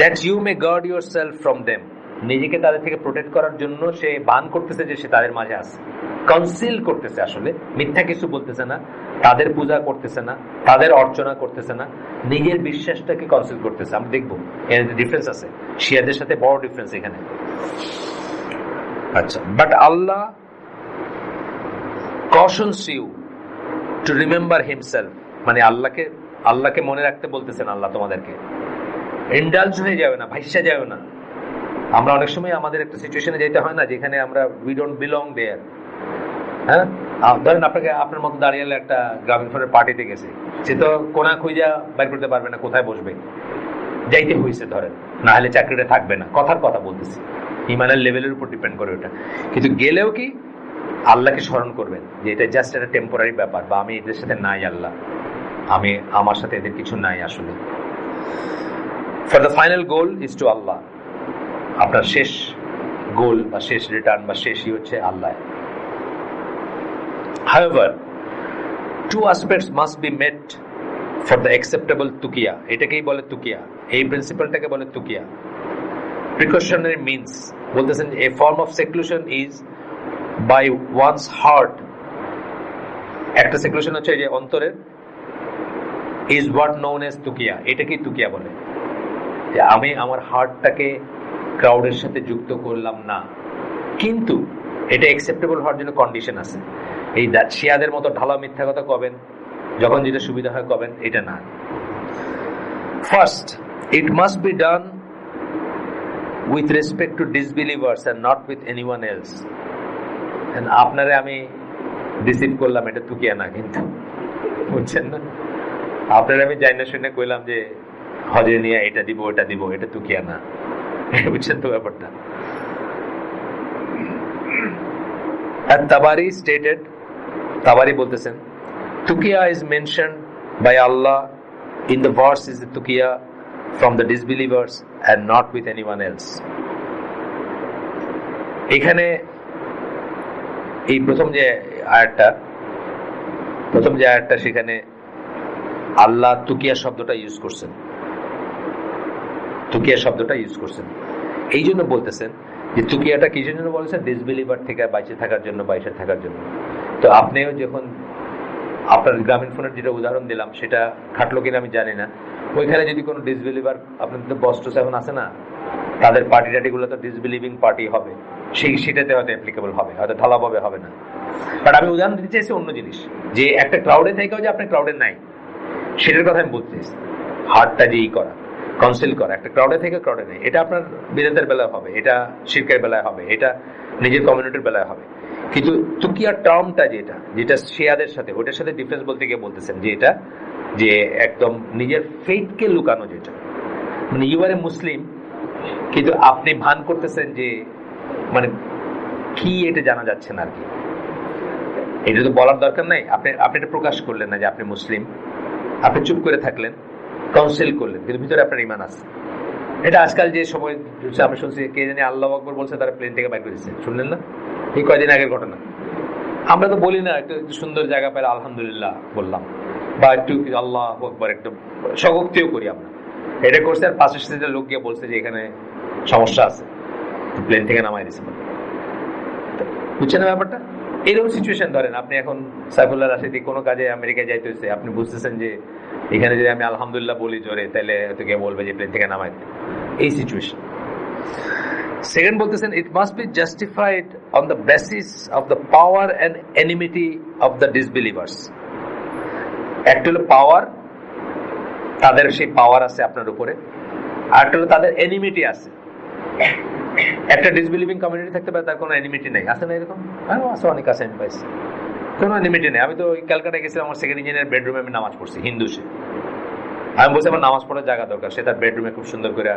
A: that you may guard yourself from them. নিজেকে তাদের থেকে প্রোটেক্ট করার জন্য সে বান করতেছে যে সে তাদের মাঝে আছে, কনসিল করতেছে, আসলে মিথ্যা কিছু বলতেছে না, তাদের পূজা করতেছে না, তাদের অর্চনা করতেছে না, নিজের বিশ্বাসটাকে কনসিল করতেছে। আমি দেখবো এর ডিফারেন্স আছে, শিয়াদের সাথে বড় ডিফারেন্স এখানে। আচ্ছা, but Allah cautions you to remember himself, মানে আল্লাহকে মনে রাখতে বলতেছেন আল্লাহ তোমাদেরকে। ইন্ডালজ হয়ে যাবে না, ভাইসা যাবে না। আমরা অনেক সময় আমাদের একটা সিচুয়েশনে যেতে হয় না যেখানে আমরা উই ডোন্ট বিলং দেয়ার। হ্যাঁ, ধরেন আপনার মতো দাঁড়িয়ে একটা গ্রামীণ ফোনের পার্টিতে গেছে, সে তো কোনা খুঁজা বাইর করতে পারবে না কোথায় বসবে, যাইতে হয়েছে ধরেন, না হলে চাকরিটা থাকবে না। কথার কথা বলতেছি, ইমানের লেভেলের উপর ডিপেন্ড করে ওটা। কিন্তু গেলেও কি আল্লাহকে স্মরণ করবেন যে এটা জাস্ট একটা টেম্পোরারি ব্যাপার, বা আমি এদের সাথে নাই, আল্লাহ আমার সাথে এদের কিছু নাই আসলে। For the final goal is to Allah. আপনার শেষ গোল বা শেষ রিটার্ন বা শেষই হচ্ছে আল্লাহ। However, two aspects must be met for the acceptable tukiya. এটাকেই বলে তুকিয়া, এই প্রিন্সিপালটাকে বলে তুকিয়া। Precautionary means বলতেছেন a form of seclusion is by one's heart. একটা seclusion হচ্ছে যে অন্তরের, is what known as তুকিয়া। এটাকেই তুকিয়া বলে, যে আমি আমার হার্টটাকে ক্রাউডের সাথে যুক্ত করলাম না। কিন্তু এটা অ্যাকসেপ্টেবল হওয়ার জন্য কন্ডিশন আছে। এই শিয়াদের মতো ঢালা মিথ্যা কথা কবেন, যখন যেটা সুবিধা হয় কবেন, এটা না। First, it must be done with respect to disbelievers and not with anyone else. আপনারে আমি ডিসিভ করলাম, এটা তুকিয়া না কিন্তু, বুঝছেন না? আপনারা আমি যাই না শুনে কইলাম যে হজে নিয়ে এটা দিব ওটা দিব, এটা তুকিয়া না, বুঝছেন তো ব্যাপারটা? Tabari stated, Tabari বলতেছেন, Tukiya is mentioned by Allah in the verse is the Tukiya from the disbelievers and not with anyone else. এখানে এই প্রথম যে আয়াতটা সেখানে আল্লাহ তুকিয়া শব্দটা ইউজ করছেন। এই জন্য বলতেছেন যে তুকিয়াটা কি জন্য বলেছেন? ডিসবিলিভার থেকে বাইচে থাকার জন্য, বাইচে থাকার জন্য। তো আপনিও যখন আপনার গ্রামীণ ফোনের যেটা উদাহরণ দিলাম সেটা খাটলো কিনা আমি জানি না, ওইখানে যদি কোনো ডিসবিলিভার, আপনাদের তো বস্টস এখন আছে না, তাদের পার্টি টাটিগুলো তো ডিসবিলিভিং পার্টি হবে, সেটাতে হয়তো অ্যাপ্লিকেবল হবে, হয়তো ঢালাভাবে হবে না। বাট আমি উদাহরণ দিতে চাইছি অন্য জিনিস, যে একটা ক্রাউডে থেকেও যে আপনি ক্রাউডে নাই, সেটার কথা আমি বলতে চাইছি। হার্টটা যেই করা, কাউন্সিল করা, একটা ক্রাউডে থেকে ক্রাউডে নেই, এটা আপনার বিদেতের বেলায় হবে, এটা শিরকের বেলায় হবে, এটা নিজের কমিউনিটির বেলায় হবে। কিন্তু তুকিয়া টার্মটা যেটা শিয়াদের সাথে, ওটার সাথে ডিফারেন্স বলতে গিয়ে বলতেছেন যে এটা যে একদম নিজের ফেথকে লুকানো, যেটা মানে ইউ আর এ মুসলিম কিন্তু আপনি ভান করতেছেন যে মানে কি এটা জানা যাচ্ছে না আর কি, এটা তো বলার দরকার নাই, আপনি এটা প্রকাশ করলেন না যে আপনি মুসলিম, আপনি চুপ করে থাকলেন, কাউন্সিল করলেন, কিন্তু ভিতরে আপনার ঈমান আছে। এটা আজকাল যে সময় আমি শুনছি, কে জানি আল্লাহু আকবার বলছে, তারা প্লেন থেকে বাইর করেছে, শুনলেন না? এই কয়দিন আগের ঘটনা। আমরা তো বলি না, একটু সুন্দর জায়গা পেলে আলহামদুলিল্লাহ বললাম, বা একটু আল্লাহু আকবার একটু স্বগক্তিও করি আমরা। এটা করছে, আর পাশের সাথে লোক গিয়ে বলছে যে এখানে সমস্যা আছে, প্লেন থেকে নামাই দিচ্ছে। বুঝছেন না ব্যাপারটা? এরকম সিচুয়েশন ধরেন আপনি এখন সাইফুল্লাহ রাশিদি কোনো কাজে আমেরিকায় যাইতে হয়েছে, আপনি বুঝতেছেন যে এখানে যদি আমি আলহামদুলিল্লাহ বলি জোরে, তাহলে তোকে বলবে যে প্লেন থেকে নামাই দিতে, এই সিচুয়েশন। সেকেন্ড বলতেছেন, ইট must B justified on the basis of the power and enmity of the disbelievers. একটা হলো পাওয়ার, তাদের সেই পাওয়ার আছে আপনার উপরে, আর একটা হলো তাদের এনিমিটি আছে। একটা ডিসবিলিভিং কমিউনিটি থাকতে পারে তার কোনো এনিমিটি নেই, আছে না? এরকম আছে, অনেক আছে, আমি পাইছি কোনো এনিমিটি নেই। আমি তো ক্যালকাটায় গেছিলাম, আমার সেকেন্ড ইঞ্জিনিয়ার বেডরুমে আমি নামাজ পড়ছি, হিন্দু সে। আমি বলছি আমার নামাজ পড়ার জায়গা দরকার, সে তার বেডরুমে খুব সুন্দর করে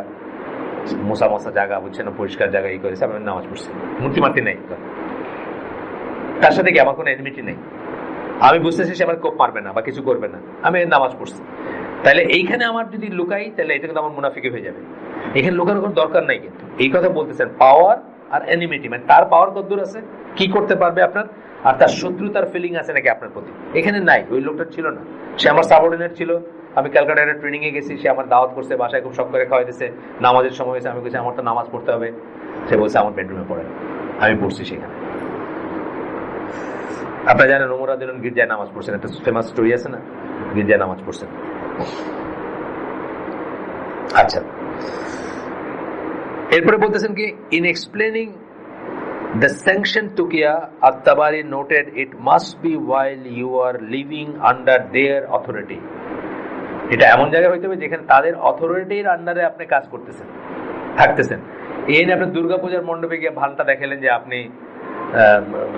A: মোছা জায়গা, বুঝছে না, পরিষ্কার জায়গা ই করেছে, আমি নামাজ পড়ছি, মূর্তি মাতি নেই, তার সাথে কি আমার কোনো এনিমিটি নেই। আমি বুঝতেছি সে আমার কোপ মারবে না বা কিছু করবে না, আমি নামাজ পড়ছি। তাহলে এইখানে আমার যদি লুকাই, তাহলে এটা কিন্তু আমার মুনাফিকি হয়ে যাবে। এখানে লুকানোর কোনো দরকার নাই, কিন্তু এই কথা বলতেছেন পাওয়ার আর এনিমিটি, মানে তার পাওয়ার কতদূর আছে, কি করতে পারবে আপনার, আর তার শত্রুতার ফিলিং আছে নাকি আপনার প্রতি, এখানে নাই। ওই লোকটা ছিল না, সে আমার সাবঅর্ডিনেট ছিল। আমি ক্যালকাটায় ট্রেনিং এ গেছি, সে আমার দাওয়াত করছে, বাসায় খুব শখ করে খাওয়াই দিচ্ছে, নামাজের সময় হয়েছে, আমি বলছি আমার তো নামাজ পড়তে হবে, সে বলছে আমার বেডরুমে পড়ে, আমি পড়ছি সেখানে। আপনারা জানেন ওমর রাদিয়াল্লাহু আনহু গির্জায় নামাজ পড়ছেন, একটা ফেমাস স্টোরি আছে না, গির্জায় নামাজ পড়ছেন। আচ্ছা, এরপরে বলতেছেন কি, in explaining The sanction Tukiya At-Tabari noted it must be while you are living under their authority. এটা এমন জায়গায় হইতে হবে যেখানে তাদের অথরিটির আন্ডারে আপনি কাজ করতেছেন, থাকতেছেন। এই নিয়ে আপনি দুর্গাপূজার মণ্ডপে গিয়ে ভানটা দেখালেন যে আপনি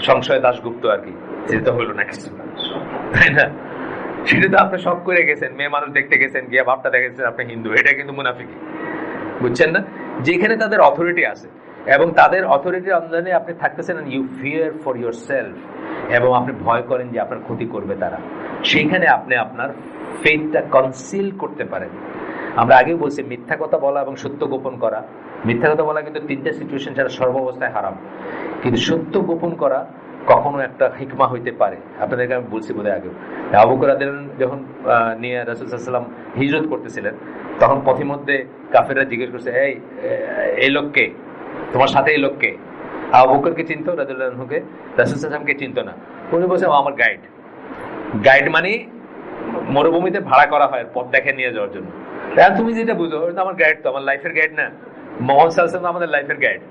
A: সংশয় দাশগুপ্ত আর কি, সেটা তো হইলো না কিছু, তাই না? সেটা তো আপনি শখ করে গেছেন, মেয়ে মানুষ দেখতে গেছেন, গিয়ে ভাবটা দেখেছেন আপনি হিন্দু, এটা কিন্তু মুনাফিকি, বুঝছেন না? যেখানে তাদের অথরিটি আছে এবং তাদের অথরিটির আন্ডারে আপনি থাকতেছেন, you fear for yourself, এবং আপনি ভয় করেন যে আপনার ক্ষতি করবে তারা, সেইখানে আপনি আপনার ফেথটা কনসিল করতে পারেন। আমরা আগেও বলছি মিথ্যা কথা বলা এবং সত্য গোপন করা। মিথ্যা কথা বলা কিন্তু তিনটা সিচুয়েশন ছাড়া সর্বাবস্থায় হারাম, কিন্তু সত্য গোপন করা কখনো একটা হিকমা হইতে পারে। আপনাদেরকে আমি বলছি বোধহয় আগেও, আবু বকর রাদিয়াল্লাহু আনহু যখন নিয়ে রাসূল সাল্লাল্লাহু আলাইহি ওয়াসাল্লাম হিজরত করতেছিলেন, তখন পথিমধ্যে কাফেররা জিজ্ঞেস করছে, এই লোককে, তোমার সাথে এই লোককে? আবু বকরকে চিনতো রাদিয়াল্লাহু আনহুকে, রাসূল সাল্লাল্লাহু আলাইহি ওয়াসাল্লামকে চিনতো না। উনি বলছে আমার গাইড। গাইড মানে মরুভূমিতে ভাড়া করা হয় পথ দেখে নিয়ে যাওয়ার জন্য। তুমি যেটা বুঝো আমার গাইড, তো আমার লাইফের গাইড না? মোহাম্মদ সাল্লাল্লাহু আলাইহি ওয়াসাল্লাম আমাদের লাইফের গাইড।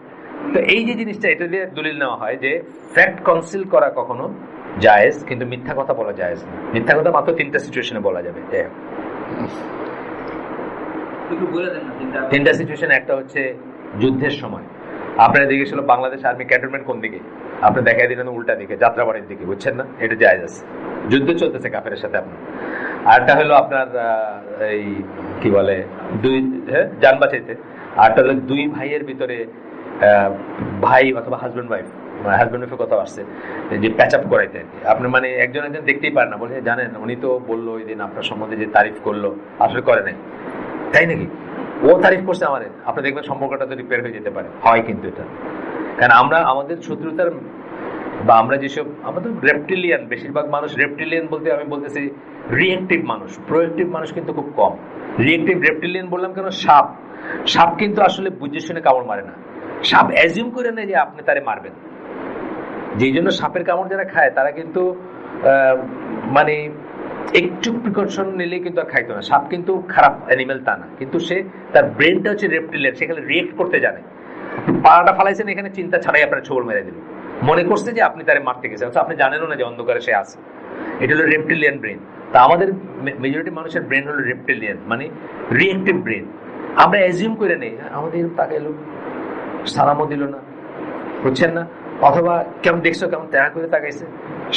A: তো এই যে জিনিসটা, এটা দিয়ে দলিল নেওয়া হয় যে ফ্যাক্ট কনসিল করা কখনো জায়েজ, কিন্তু মিথ্যা কথা বলা জায়েজ না। মিথ্যা কথা মাত্র তিনটা সিচুয়েশনে বলা যাবে। তিনটা সিচুয়েশন। একটা হচ্ছে যুদ্ধের সময়, আপনার দিকে ছিল বাংলাদেশ আর্মি ক্যান্টনমেন্ট কোন দিকে, আপনি দেখাই দিলেন উল্টা দিকে, যাত্রাবাড়ির দিকে, বুঝছেন না? এটা জায়েজ আছে, যুদ্ধ চলতেছে কাফেরের সাথে আপনার। আরটা হলো আপনার এই কি বলে দুই জান বাঁচাইতে। আরটা হলো দুই ভাইয়ের ভিতরে ভাই অথবা হাজব্যান্ড ওয়াইফের কথা আসছে যে প্যাচ আপ করাইতে আর কি। আপনি মানে একজন দেখতেই পারেন না, বলে জানেন উনি তো বললো ওই দিন আপনার সম্বন্ধে যে তারিফ করলো, আসলে করে নাই, তাই নাকি? ও তারিফ করছে আমার, আপনি দেখবেন সম্পর্কটা তো রিপেয়ার হয়ে যেতে পারে। হয় কিন্তু এটা, কারণ আমরা আমাদের শত্রুতার বা আমরা যেসব, আমরা তো রেপটিলিয়ান, বেশিরভাগ মানুষ রেপটিলিয়ান বলতে আমি বলতেছি রিয়েক্টিভ মানুষ, প্রোয়েক্টিভ মানুষ কিন্তু খুব কম। রিয়েক্টিভ রেপটিলিয়ান বললাম কেন? সাপ কিন্তু আসলে বুঝে শুনে কামড় মারে না। সাপ অ্যাজিউম করে নেয় যে আপনি তারে মারবেন। যেই জন্য সাপের কামড় যারা খায় তারা কিন্তু মানে একটু প্রিকশন নিলে কিন্তু আর খাইতো না। সাপ কিন্তু খারাপ অ্যানিমেল তা না, কিন্তু সে তার ব্রেনটা হচ্ছে রেপটিলিয়ান, সেখানে রিয়েক্ট করতে জানে। পাড়াটা ফালাইছেন, এখানে চিন্তা ছাড়াই আপনার ছোবল মেরে দিল, মনে করছে যে আপনি তারে মারতে গেছেন, আপনি জানেনও না যে অন্ধকারে সে আছে। এটা হলো রেপটিলিয়ান ব্রেন। তা আমাদের মেজরিটি মানুষের ব্রেন হলো রেপটিলিয়ান, মানে রিয়েক্টিভ ব্রেন। আমরা অ্যাজিউম করে নেই, আমাদের তাকাইলো, সালামও দিল না, বুঝছেন না, অথবা কেমন দেখছো, কেমন তেরা করে তাকাইছে।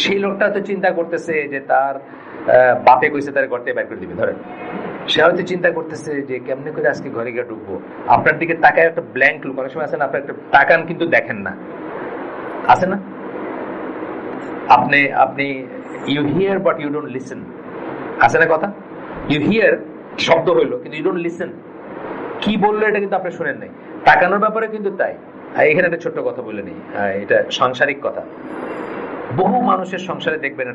A: সেই লোকটা তো চিন্তা করতেছে যে তার বাপে কইছে তার ঘর থেকে বের করে দিবে, ধরেন সে হয়তো চিন্তা করতেছে যে কেমনে করে আজকে ঘরে গিয়ে ঢুকবো। আপনার দিকে তাকায় একটা ব্ল্যাঙ্ক লুক, অনেক সময় আছে না, আপনার একটা তাকান কিন্তু দেখেন না, আছে না? আপনি you hear but you don't listen, আছে না কথা? ইউ হিয়ার শব্দ হইলো, কিন্তু ইউ ডোন্ট লিসেন, কি বললো এটা কিন্তু আপনি শুনেন নাই। তাকানোর ব্যাপারে কিন্তু তাই। এখানে একটা ছোট্ট কথা বলে নেই, এটা সাংসারিক কথা। বহু মানুষের সংসারে দেখবেন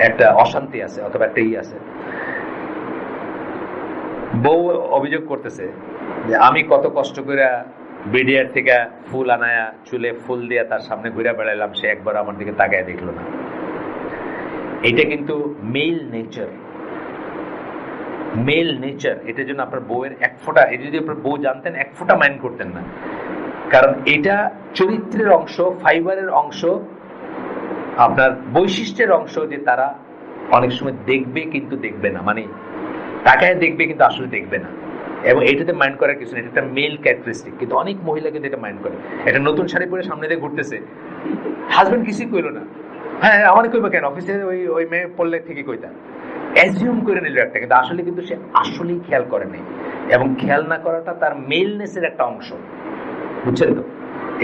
A: একটা অশান্তি আছে, অথবা একটা আছে। বউ অভিযোগ করতেছে যে আমি কত কষ্ট করে বিডিআর থেকে ফুল আনায়া চুলে ফুল দিয়া তার সামনে ঘুরে বেড়াইলাম, সে একবার আমার দিকে তাকায় দেখলো না। এটা কিন্তু মেল নেচার, মেল নেচার। এটার জন্য আপনার বউয়ের এক ফোঁটা, এটা যদি আপনার বউ জানতেন এক ফোঁটা মাইন্ড করতেন না, কারণ এটা চরিত্রের অংশ, ফাইবারের অংশ, আপনার বৈশিষ্ট্যের অংশ, যে তারা অনেক সময় দেখবে কিন্তু দেখবে না, মানে তাকায় দেখবে কিন্তু আসলে দেখবে না। এবং এটাতে মাইন্ড করার কিছু নেই, এটা একটা মেল ক্যারেক্টারিস্টিক। কিন্তু অনেক মহিলা কিন্তু এটা মাইন্ড করে। একটা নতুন শাড়ি পরে সামনে দিয়ে ঘুরতেছে, হাজবেন্ড কিছুই কইলো না, হ্যাঁ আমাকে কইবা কেন, অফিসে ওই মেয়ে পড়লে থেকে কইতা, অ্যাজিউম করে নিল একটা, কিন্তু আসলে কিন্তু সে আসলেই খেয়াল করে নাই। এবং খেয়াল না করাটা তার মেলনেসের একটা অংশ, বুঝছেন তো?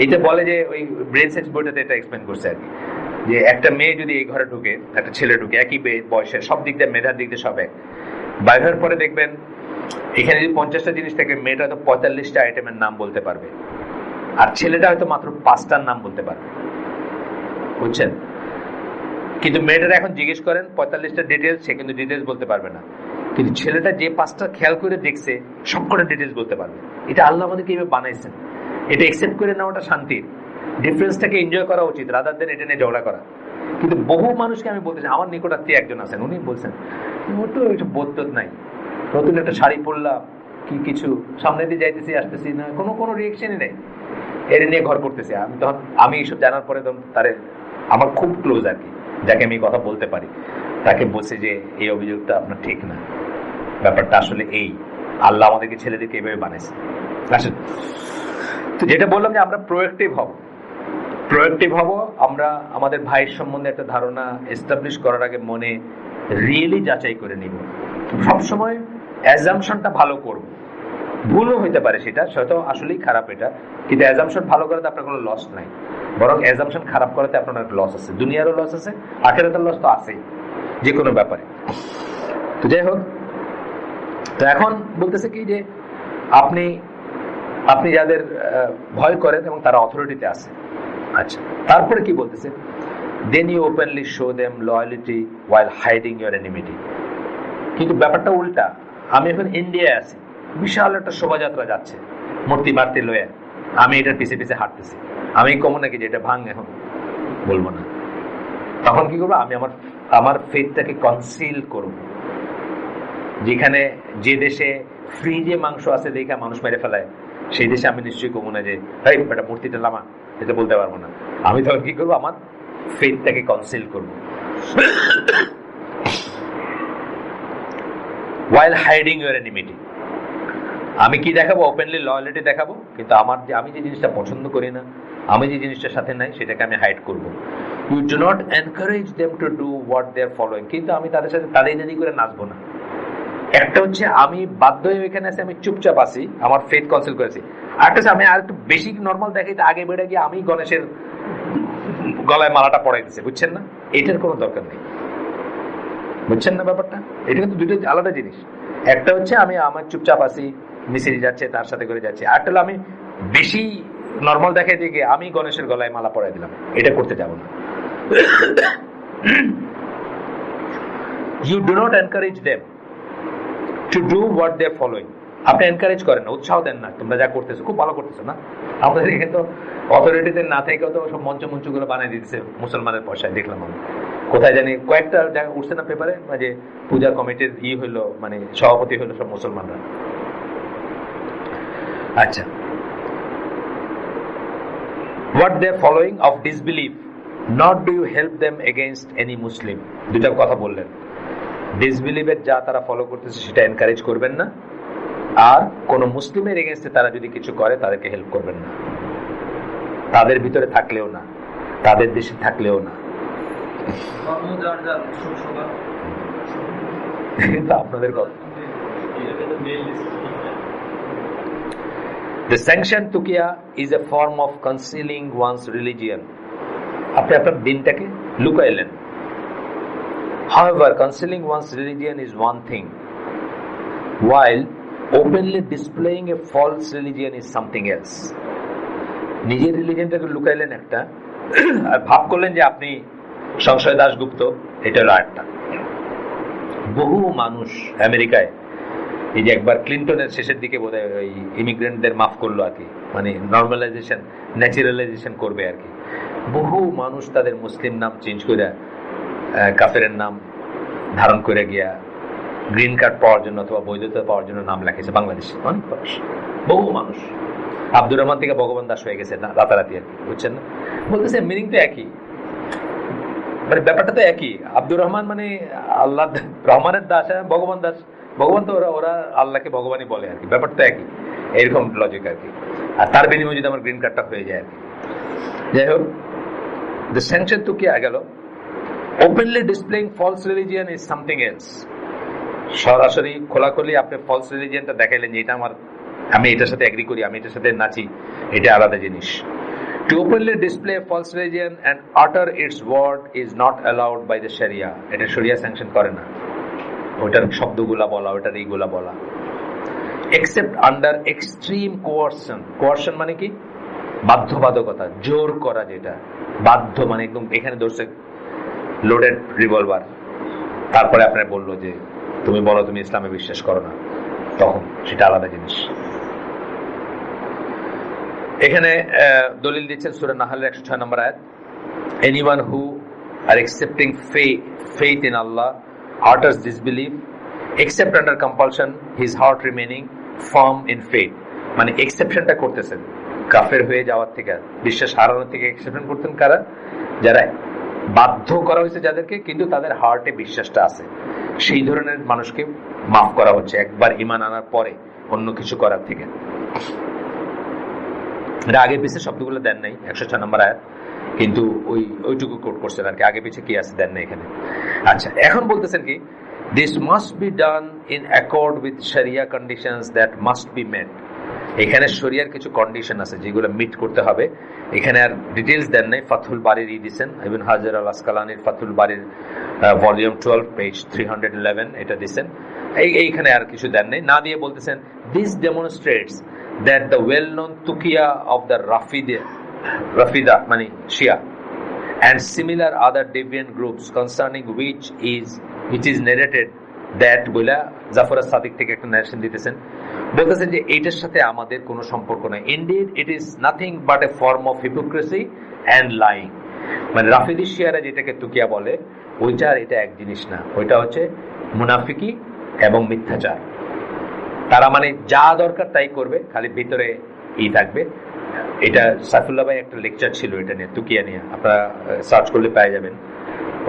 A: এইটা বলে যে ওই ব্রেন সেক্স বইটাতে এটা এক্সপ্লেন করছে আর কি, যে একটা মেয়ে যদি এই ঘরে ঢুকে, একটা ছেলে ঢুকে, একই বয়সের, সব দিক দিয়ে মেধার দিক দিয়ে সব এক, বাইরের পরে দেখবেন এখানে যদি 50টা জিনিস থাকে, মেয়েটা হয়তো 45টা আইটেমের নাম বলতে পারবে, আর ছেলেটা হয়তো মাত্র 5টার নাম বলতে পারবে, বুঝছেন? কিন্তু মেয়েটারা এখন জিজ্ঞেস করেন 45টা ডিটেলস, সে কিন্তু ডিটেলস বলতে পারবে না। কিন্তু ছেলেটা যে 5টা খেয়াল করে দেখছে, সবকটা ডিটেলস বলতে পারবে। এটা আল্লাহ আমাদেরকে এইভাবে বানাইছেন, এটা একসেপ্ট করে নেওয়াটা শান্তির। ডিফারেন্সটাকে এনজয় করা উচিত, রাদার দেন এটা নিয়ে ঝগড়া করা। কিন্তু বহু মানুষকে আমি বলতেছি, আমার নিকটাত্মীয় একজন আছেন, উনি বলছেন ওর তো একটু বোধ নাই, নতুন একটা শাড়ি পরলাম, কি কিছু সামনে দিয়ে যাইতেছি আসতেছি না, কোনো রিয়েকশনই নেই। এর নিয়ে ঘর করতেছে। আমি এইসব জানার পরে তখন তারে আমার খুব ক্লোজ আর কি, যাকে আমি কথা বলতে পারি, তাকে বলছে যে এই অভিযোগটা আপনার ঠিক না, ব্যাপারটা আসলে এই, আল্লাহ আমাদেরকে ছেলেদেরকে এইভাবে বানাইছে। আসলে তো যেটা বললাম যে আমরা প্রোয়েক্টিভ হব, আমরা আমাদের ভাইয়ের সম্বন্ধে একটা ধারণা এস্টাবলিশ করার আগে মনে রিয়েলি যাচাই করে নিব। সবসময় অ্যাজাম্পশনটা ভালো করব, ভুলও হইতে পারে, সেটা হয়তো আসলেই খারাপ এটা, কিন্তু অ্যাজাম্পশন ভালো করাতে আপনার কোনো লস নাই, বরং অ্যাজাম্পশন খারাপ করাতে আপনার একটা লস আছে, দুনিয়ারও লস আছে, আখেরাতের লস তো আছেই যে কোনো ব্যাপারে। তো যাই হোক, তো এখন বলতেছে কি যে আপনি যাদের ভয় করেন এবং তারা অথরিটিতে আছে। আচ্ছা, তারপরে কি বলতেছে, then you openly show them loyalty while hiding your enmity. কিন্তু ব্যাপারটা উল্টা। আমি এখন ইন্ডিয়ায় আছি, বিশাল একটা শোভাযাত্রা যাচ্ছে মূর্তি মারতে লয়ে, আমি এটার পিছে পিছে হাঁটতেছি, আমি কমন নাকি যে এটা ভাঙ, এখন বলবো না। তখন কি করবো, আমি আমার ফেথটাকে কনসিল করব। যেখানে যে দেশে ফ্রিজে মাংস আছে দেখে মানুষ মেরে ফেলায়, সেই দেশে আমি নিশ্চয়ই কমু না যে ভাই এটা মূর্তিটা লামা, এটা বলতে পারবো না। আমি তখন কি করবো, আমার ফেথটাকে কনসিল করবো while hiding your enmity। আমি কি দেখাবো, ওপেনলি লয়ালিটি দেখাবো, কিন্তু আমি যে জিনিসটা পছন্দ করি না, আমি যে জিনিসটার সাথে নাই, সেটাকে আমি হাইড করবো। You do not encourage them to do what they are following. কিন্তু আমি তাদের সাথে তাদের করে নাচবো না। একটা হচ্ছে আমি বাধ্য হয়ে এখানে আছি, আমি চুপচাপ আছি, আমার ফেথ কনসিল করেছি। আরেকটা হচ্ছে আমি আর একটু বেশি নর্মাল দেখাইতে আগে বেড়ে গিয়ে আমি গণেশের গলায় মালাটা পরাই দিচ্ছি, বুঝছেন না? এটার কোনো দরকার নেই, বুঝছেন না ব্যাপারটা? এটা কিন্তু দুটো আলাদা জিনিস। একটা হচ্ছে আমি আমার চুপচাপ আছি, মিছিল যাচ্ছে তার সাথে করে যাচ্ছি, আর হলো আমি বেশি নর্মাল দেখাই দিয়ে গিয়ে আমি গণেশের গলায় মালা পরাই দিলাম, এটা করতে যাব না। You do not encourage them to do what they are following. আপনি এনকারেজ করেন না, উৎসাহ দেন না, তোমরা যা করতেছো খুব ভালো করতেছো না। আমাদের এখানে তো অথরিটিতে না থেকেও তো সব মঞ্চ গুলো বানিয়ে দিতেছে মুসলমানের পয়সায়, দেখলাম আমি কোথায় জানি কয়েকটা জায়গা উঠছে না পেপারে, যে পূজা কমিটির হইলো, মানে সভাপতি হইলো সব মুসলমানরা। আচ্ছা, what they are following of disbelief, not do you help them against any Muslim। দুটা কথা বললেন, ডিসবিলিভের যা তারা ফলো করতেছে সেটা এনকারেজ করবেন না, আর কোন মুসলিমের এগেইনস্টে তারা যদি কিছু করে তাদেরকে হেল্প করবেন না, তাদের ভিতরে থাকলেও না, তাদের দেশে থাকলেও না। আপনাদের কথা, the sanctioned tuqya is a form of concealing one's religion। আপনি আপনার দিনটাকে লুকাইলেন। However, concealing one's religion is one thing, while openly displaying a false religion is something else। নিজের রিলিজিয়নটাকে লুকাইলেন একটা, আর ভাব করলেন যে আপনি সংশয় দাশগুপ্ত, এটা হলো একটা। বহু মানুষ আমেরিকায়, এই যে একবার ক্লিন্টনের শেষের দিকে বোধহয় ওই ইমিগ্রেন্টদের মাফ করলো আর কি, মানে নর্মালাইজেশন ন্যাচারালাইজেশন করবে আর কি, বহু মানুষ তাদের মুসলিম নাম চেঞ্জ করে কাফেরের নাম ধারণ করে গিয়া গ্রিন কার্ড পাওয়ার জন্য অথবা বৈধতা পাওয়ার জন্য নাম লেখেছে বাংলাদেশে। অনেক মানুষ, বহু মানুষ আব্দুর রহমান থেকে ভগবান দাস হয়ে গেছে না রাতারাতি আর কি, বুঝছেন না? বলতেছে মিনিং তো একই, মানে ব্যাপারটা তো একই। আব্দুর রহমান মানে আল্লাহ রহমানের দাস, ভগবান দাস, ভগবান তো ওরা আল্লাহকে ভগবানই বলে আর কি, ব্যাপারটা একই, এরকম লজিক আর কি। আর তার বিনিময়ে যদি আমার গ্রিন কার্ডটা হয়ে যায় আর কি। যাই হোক, দ্য স্যাংশন তো কি গেল, openly displaying false religion is something else. সরাসরি খোলাখুলি আপনি ফলস রিলিজিয়নটা দেখাইলেন যে এটা আমি এটার সাথে এগ্রি করি, আমি এটার সাথে নাচি, এটা আলাদা জিনিস। To openly display a false religion and utter its word is not allowed by the Sharia। এটা শরিয়া স্যাংশন করে না, ওটার শব্দগুলা বলা, ওটার এইগুলা বলা। Except under extreme coercion। coercion মানে কি? বাধ্যবাধকতা, জোর করা, যেটা বাধ্য, মানে একদম এখানে ধরছে লোডেড রিভলভার, তারপরে আপনার বললো যে তুমি বলো তুমি ইসলামে বিশ্বাস করো না, তখন সেটা আলাদা জিনিস। এখানে দলিল দিচ্ছেন সূরা নাহলের 106 নম্বর আয়াত, anyone who are accepting faith in Allah utters disbelief except under compulsion, his heart remaining firm in faith। মানে এক্সেপশনটা করতেছেন, কাফের হয়ে যাওয়ার থেকে, বিশ্বাস হারানোর থেকে এক্সেপশন করতেন কারা? যারা বাধ্য করা হয়েছে যাদেরকে, কিন্তু তাদের হার্টে বিশ্বাসটা আছে, সেই ধরনের মানুষকে মাফ করা হচ্ছে একবার ঈমান আনার পরে অন্য কিছু করার থেকে। এটা আগে পিছিয়ে শব্দগুলো দেন নাই, 106 নম্বর আয়াত, কিন্তু ওইটুকু কোট করছেন আর কি, আগে পিছিয়ে কি আছে দেন না এখানে। আচ্ছা, এখন বলতেছেন কি, this must be done in accord with sharia conditions that must be met. এখানে শরিয়ার কিছু কন্ডিশন আছে যেগুলো মিট করতে হবে। এখানে আর ডিটেলস দেন নাই, ফাথুল বারির দিচ্ছেন, ইবনে হাজার আল আসকালানির ফাথুল বারির ভলিউম 12 পেজ 311 এটা দিচ্ছেন। এইখানে আর কিছু দেন নাই, না দিয়ে বলতেছেন this ডেমনস্ট্রেটস that the well-known tuqiya of the Rafida mani Shia and similar other deviant groups concerning which is narrated that বলে জাফর সাদিক থেকে একটা নারেশন দিতেছেন, বলতেছেন যে এইটার সাথে আমাদের কোনো সম্পর্ক নাই। Indeed it is nothing but a form of hypocrisy and lying। মানে রাফিদি শিয়ারা যেটাকে তুকিয়া বলে, ওইটা আর এটা এক জিনিস না, ওইটা হচ্ছে মুনাফিকি এবং মিথ্যাচার। তারা মানে যা দরকার তাই করবে, খালি ভিতরে থাকবে। এটা সাইফুল্লাহ ভাই একটা লেকচার ছিল এটা নিয়ে, তুকিয়া নিয়ে, আপনারা সার্চ করলে পেয়ে যাবেন,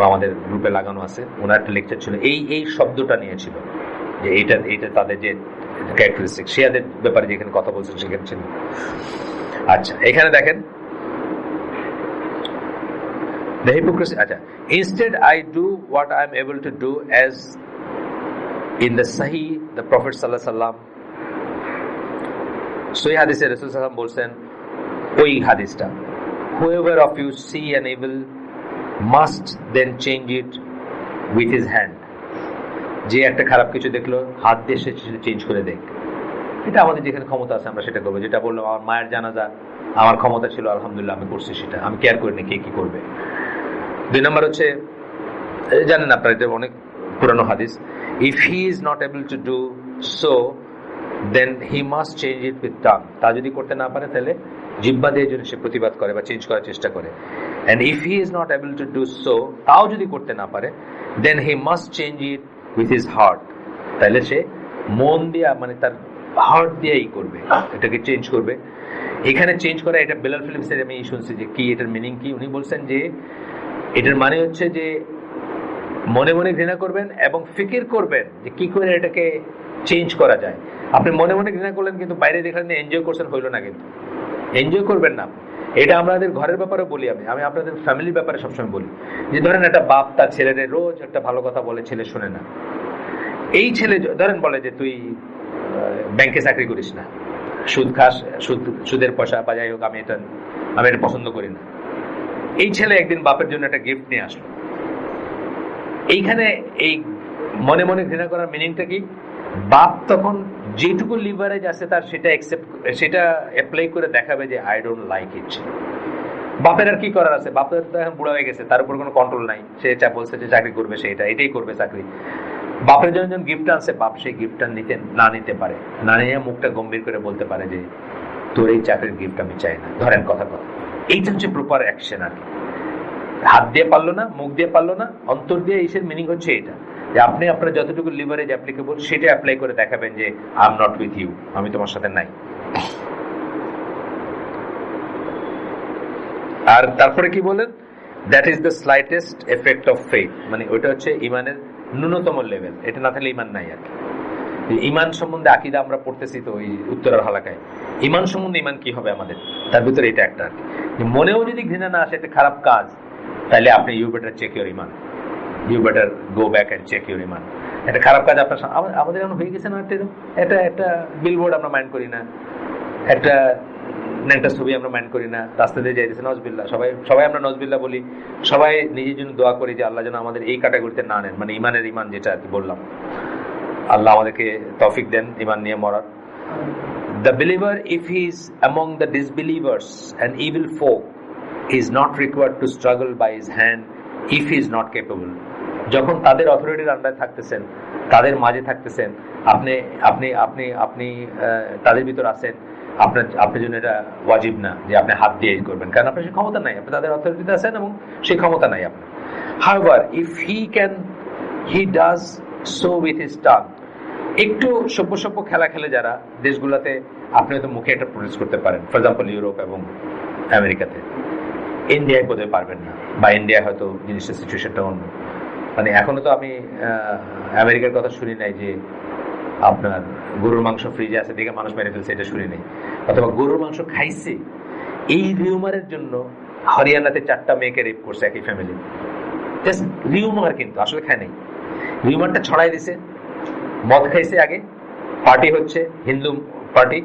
A: আমাদের গ্রুপে লাগানো আছে। ওনার একটা লেকচার ছিল এই শব্দটা নিয়েছিল, যে এইটা তাদের যে ক্যারেক্টারিস্টিক, শিয়াদের ব্যাপারে যেখানে কথা বলছেন সেখানে ছিল। আচ্ছা, এখানে দেখেন the hypocrisy. আচ্ছা, instead I do what I am able to do, as in the Sahih, the Prophet sallallahu alaihi wasallam, Sahih hadith e Rasul sallallahu alaihi wasallam বলছেন, ওই হাদিসটা, whoever of you see an evil must then change it with his hand। যে একটা খারাপ কিছু দেখলো, হাত দিয়ে সে চেঞ্জ করে দেখ। এটা আমাদের যেখানে ক্ষমতা আছে আমরা সেটা করবো। যেটা বললাম, আমার মায়ের জানাজা আমার ক্ষমতা ছিল, আলহামদুলিল্লাহ আমি করছি, সেটা আমি কেয়ার করিনি কে কি করবে। 2 নম্বর হচ্ছে, জানেন আপনারা, এটা অনেক পুরানো হাদিস, if he is not able to do so then he must change it with tongue। তা যদি করতে না পারে তাহলে জিহ্বা দিয়ে যদি সে প্রতিবাদ করে বা চেঞ্জ করার চেষ্টা করে। and if he is not able to do so, তাও যদি করতে না পারে, then he must change it with his heart। তাহলে সে মন দিয়ে, মানে তার হার্ট দিয়েই করবে, এটাকে চেঞ্জ করবে। এখানে চেঞ্জ করা, এটা বেলাল ফিলিপসের আমি শুনছি যে কি এটার মিনিং কি, উনি বলছেন যে এটার মানে হচ্ছে যে মনে মনে ঘৃণা করবেন এবং ফিকির করবেন যে কি করে এটাকে চেঞ্জ করা যায়। আপনি মনে মনে ঘৃণা করলেন কিন্তু বাইরে দেখলেন এনজয় করছেন, হইল না, কিন্তু এনজয় করবেন না। এটা আমাদের ঘরের ব্যাপারে বলি, আমি আপনাদের ফ্যামিলির ব্যাপারে সবসময় বলি, যে ধরেন একটা বাপ তার ছেলের রোজ একটা ভালো কথা বলে, ছেলে শুনে না। এই ছেলে ধরেন বলে যে তুই ব্যাংকে চাকরি করিস না, সুদ খাস, সুদের পয়সা বা যাই হোক, আমি এটা পছন্দ করি না। এই ছেলে একদিন বাপের জন্য একটা গিফট নিয়ে আসলো। এইখানে এই মনে মনে ঘৃণা করার মিনিংটা কি, বাপ তখন যেটুকু লিভারেজ আছে তার সেটা অ্যাপ্লাই করে দেখাবে যে আই ডোন্ট লাইক ইট। বাপের আর কি করার আছে, বাপের তো এখন বুড়া হয়ে গেছে, তার উপর কোনো কন্ট্রোল নাই, সে বলছে যে চাকরি করবে, সে এটাই করবে চাকরি। বাপের জন্য যখন গিফট আনছে, বাপ সেই গিফটটা নিতে পারে, না নিয়ে মুখটা গম্ভীর করে বলতে পারে যে তোর এই চাকরির গিফট আমি চাই না, ধরেন কথা। এইটা হচ্ছে প্রপার অ্যাকশন আর কি। হাত দিয়ে পারলো না, মুখ দিয়ে পারলো না, অন্তর দিয়ে, এইসের মিনিং হচ্ছে এটা, যে আপনি আপনার যতটুকু লিভারেজ অ্যাপ্লিকেবল সেটা অ্যাপ্লাই করে দেখাবেন যে I am not with you, আমি তোমার সাথে নাই। আর তারপরে কি বলেন, that is the slightest effect of faith, মানে ওইটা হচ্ছে ইমানের ন্যূনতম লেভেল। এটা না থাকলে ইমান নাই আর কি। ইমান সম্বন্ধে আকিদা আমরা পড়তেছি তো ওই উত্তরের হালাকায়, ইমান সম্বন্ধে ইমান কি হবে আমাদের, তার ভিতরে এটা একটা আর কি। মনেও যদি ঘৃণা না আসে, এটা খারাপ কাজ, তাহলে আপনি ইউ বেটার চেক ইউর ইমান, you better go back and check your ইমান। একটা খারাপ কাজ আপনার আমাদের এখন হয়ে গেছে না, একটা বিলবোর্ড আমরা মাইন্ড করি না, একটা ছবি আমরা মাইন্ড করি না, রাস্তা দিয়ে যাইতেছে নজবিল্লা, সবাই আমরা নজবিল্লা বলি, সবাই নিজের জন্য দোয়া করি যে আল্লাহ যেন আমাদের এই ক্যাটাগরিতে না নেন, মানে ইমান যেটা আর কি বললাম, আল্লাহ আমাদেরকে তৌফিক দেন ইমান নিয়ে মরার। The believer, if he is among the disbelievers and evil folk, is not required to struggle by his hand if he is not capable। যখন তাদের অথরিটির আন্ডারে থাকতেছেন, তাদের মাঝে থাকতেছেন, আপনি আপনি আপনি আপনি তাদের ভিতর আছেন, আপনার জন্য এটা ওয়াজিব না যে আপনি হাত দিয়ে করবেন, কারণ আপনার সেই ক্ষমতা নাই, আপনি তাদের অথরিটিতে আছেন এবং সেই ক্ষমতা নাই আপনার। However, if he does so with his tongue, একটু সভ্য সভ্য খেলা খেলে যারা দেশগুলোতে, আপনি হয়তো মুখে একটা প্রডিউস করতে পারেন, ফর এক্সাম্পল ইউরোপ এবং আমেরিকাতে। ইন্ডিয়ায় বোধহয় পারবেন না, বা ইন্ডিয়া হয়তো জিনিসটার সিচুয়েশনটা অন্য। মানে এখনো তো আমি আমেরিকার কথা শুনি নাই যে আপনার গরুর মাংস ফ্রিজে আছে দেখে মানুষ মেরে ফেলছে, এটা শুনি নাই। অথবা গরুর মাংস খাইছে এই রিউমারের জন্য হরিয়ানাতে 4টা মেয়েকে রেপ করছে একই ফ্যামিলি। জাস্ট রিউমার, কিন্তু আসলে খায় নাই। রিউমারটা ছড়াই দিছে, মদ খাইছে আগে, পার্টি হচ্ছে হিন্দু পার্টি,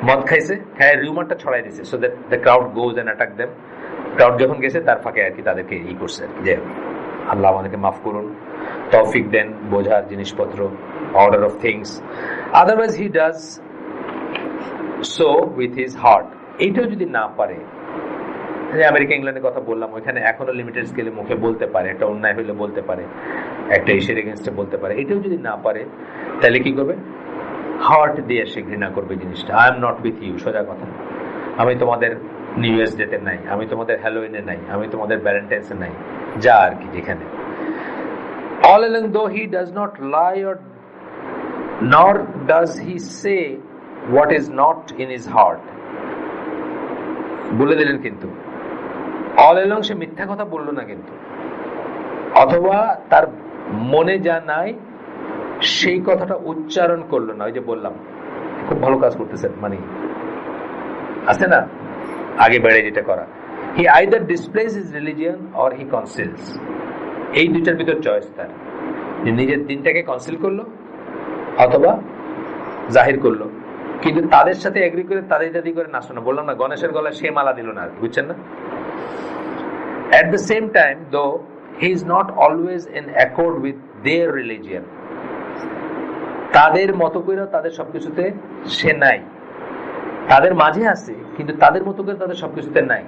A: মদ খাইছে, খায় রিউমারটা ছড়াই দিছে, so that the crowd goes and attack them. Crowd যখন গেছে তার ফাঁকে আর কি তাদেরকে ই করছে আর কি, যে আল্লাহ আমাদেরকে মাফ করুন, তৌফিক দেন বোঝার জিনিসপত্র, order of things. Otherwise he does so with his heart. এইটাও যদি না পারে, যে আমেরিকা ইংল্যান্ডের কথা বললাম, ওইখানে এখনো লিমিটেড স্কেলে মুখে বলতে পারে, একটা অন্যায় হইলে বলতে পারে, একটা ইস্যুর এগেনস্টে বলতে পারে, এটাও যদি না পারে তাহলে কি করবে? হার্ট দিয়ে সে ঘৃণা করবে জিনিসটা। I am not with you, সোজা কথা। আমি তোমাদের নিউ ইয়ার্স ডেতে নাই, আমি তোমাদের হ্যালোইনে নাই, আমি তোমাদের ভ্যালেন্টাইন্সে নাই, যা আর কি যেখানে। All along, though he does not lie or nor does he say what is not in his heart, বলে দিলেন কিন্তু all along সে মিথ্যা কথা বললো না কিন্তু, অথবা তার মনে যা নাই সেই কথাটা উচ্চারণ করলো না। ওই যে বললাম খুব ভালো কাজ করতেছেন, মানে আছে না আগে বেড়ে যেটা করা, he either displays his religion or he conceals। এই দুইটার ভিতর চয়েস তার, যে নিজের দিনটাকে কনসিল করলো অথবা জাহির করলো, কিন্তু তাদের সাথে এগ্রি করে তাদের দাদি করে নাচলো না। বললাম না গণেশের গলায় সে মালা দিল না আর কি, বুঝছেন না? At the same time, though he is not always in accord with their religion, তাদের মতো করে তাদের সবকিছুতে সে নাই, তাদের মাঝে আছে কিন্তু তাদের মতো করে তাদের সবকিছুতে নাই।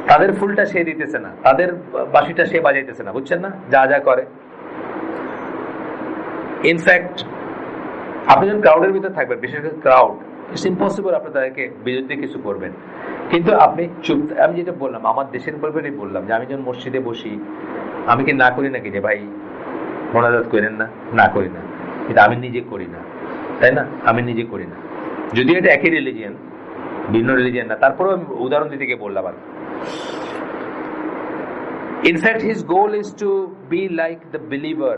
A: তাদের ফুলটা সে দিতেছে না, তাদের বাঁশিটা সে বাজাইতেছে না, বুঝছেন না? যা যা করে। ইনফ্যাক্ট আপনি যখন ক্রাউডের ভিতরে থাকবেন, বিশেষ করে ক্রাউড, ইটস ইম্পসিবল আপনি তাদেরকে বিরুদ্ধে কিছু করবেন, কিন্তু আপনি চুপ। আমি যেটা বললাম আমার দেশের পরিবারই বললাম, যে আমি যখন মসজিদে বসি আমি কি না করি নাকি যে ভাই মোনাজাত করেন না? না করি না, কিন্তু আমি নিজে করি না, তাই না? আমি নিজে করি না, যদিও এটা একই রিলিজিয়ান, ভিন্ন রিলিজিয়ান না, তারপরেও আমি উদাহরণ দিতে গিয়ে বললাম আর। In fact, his goal is to be like the believer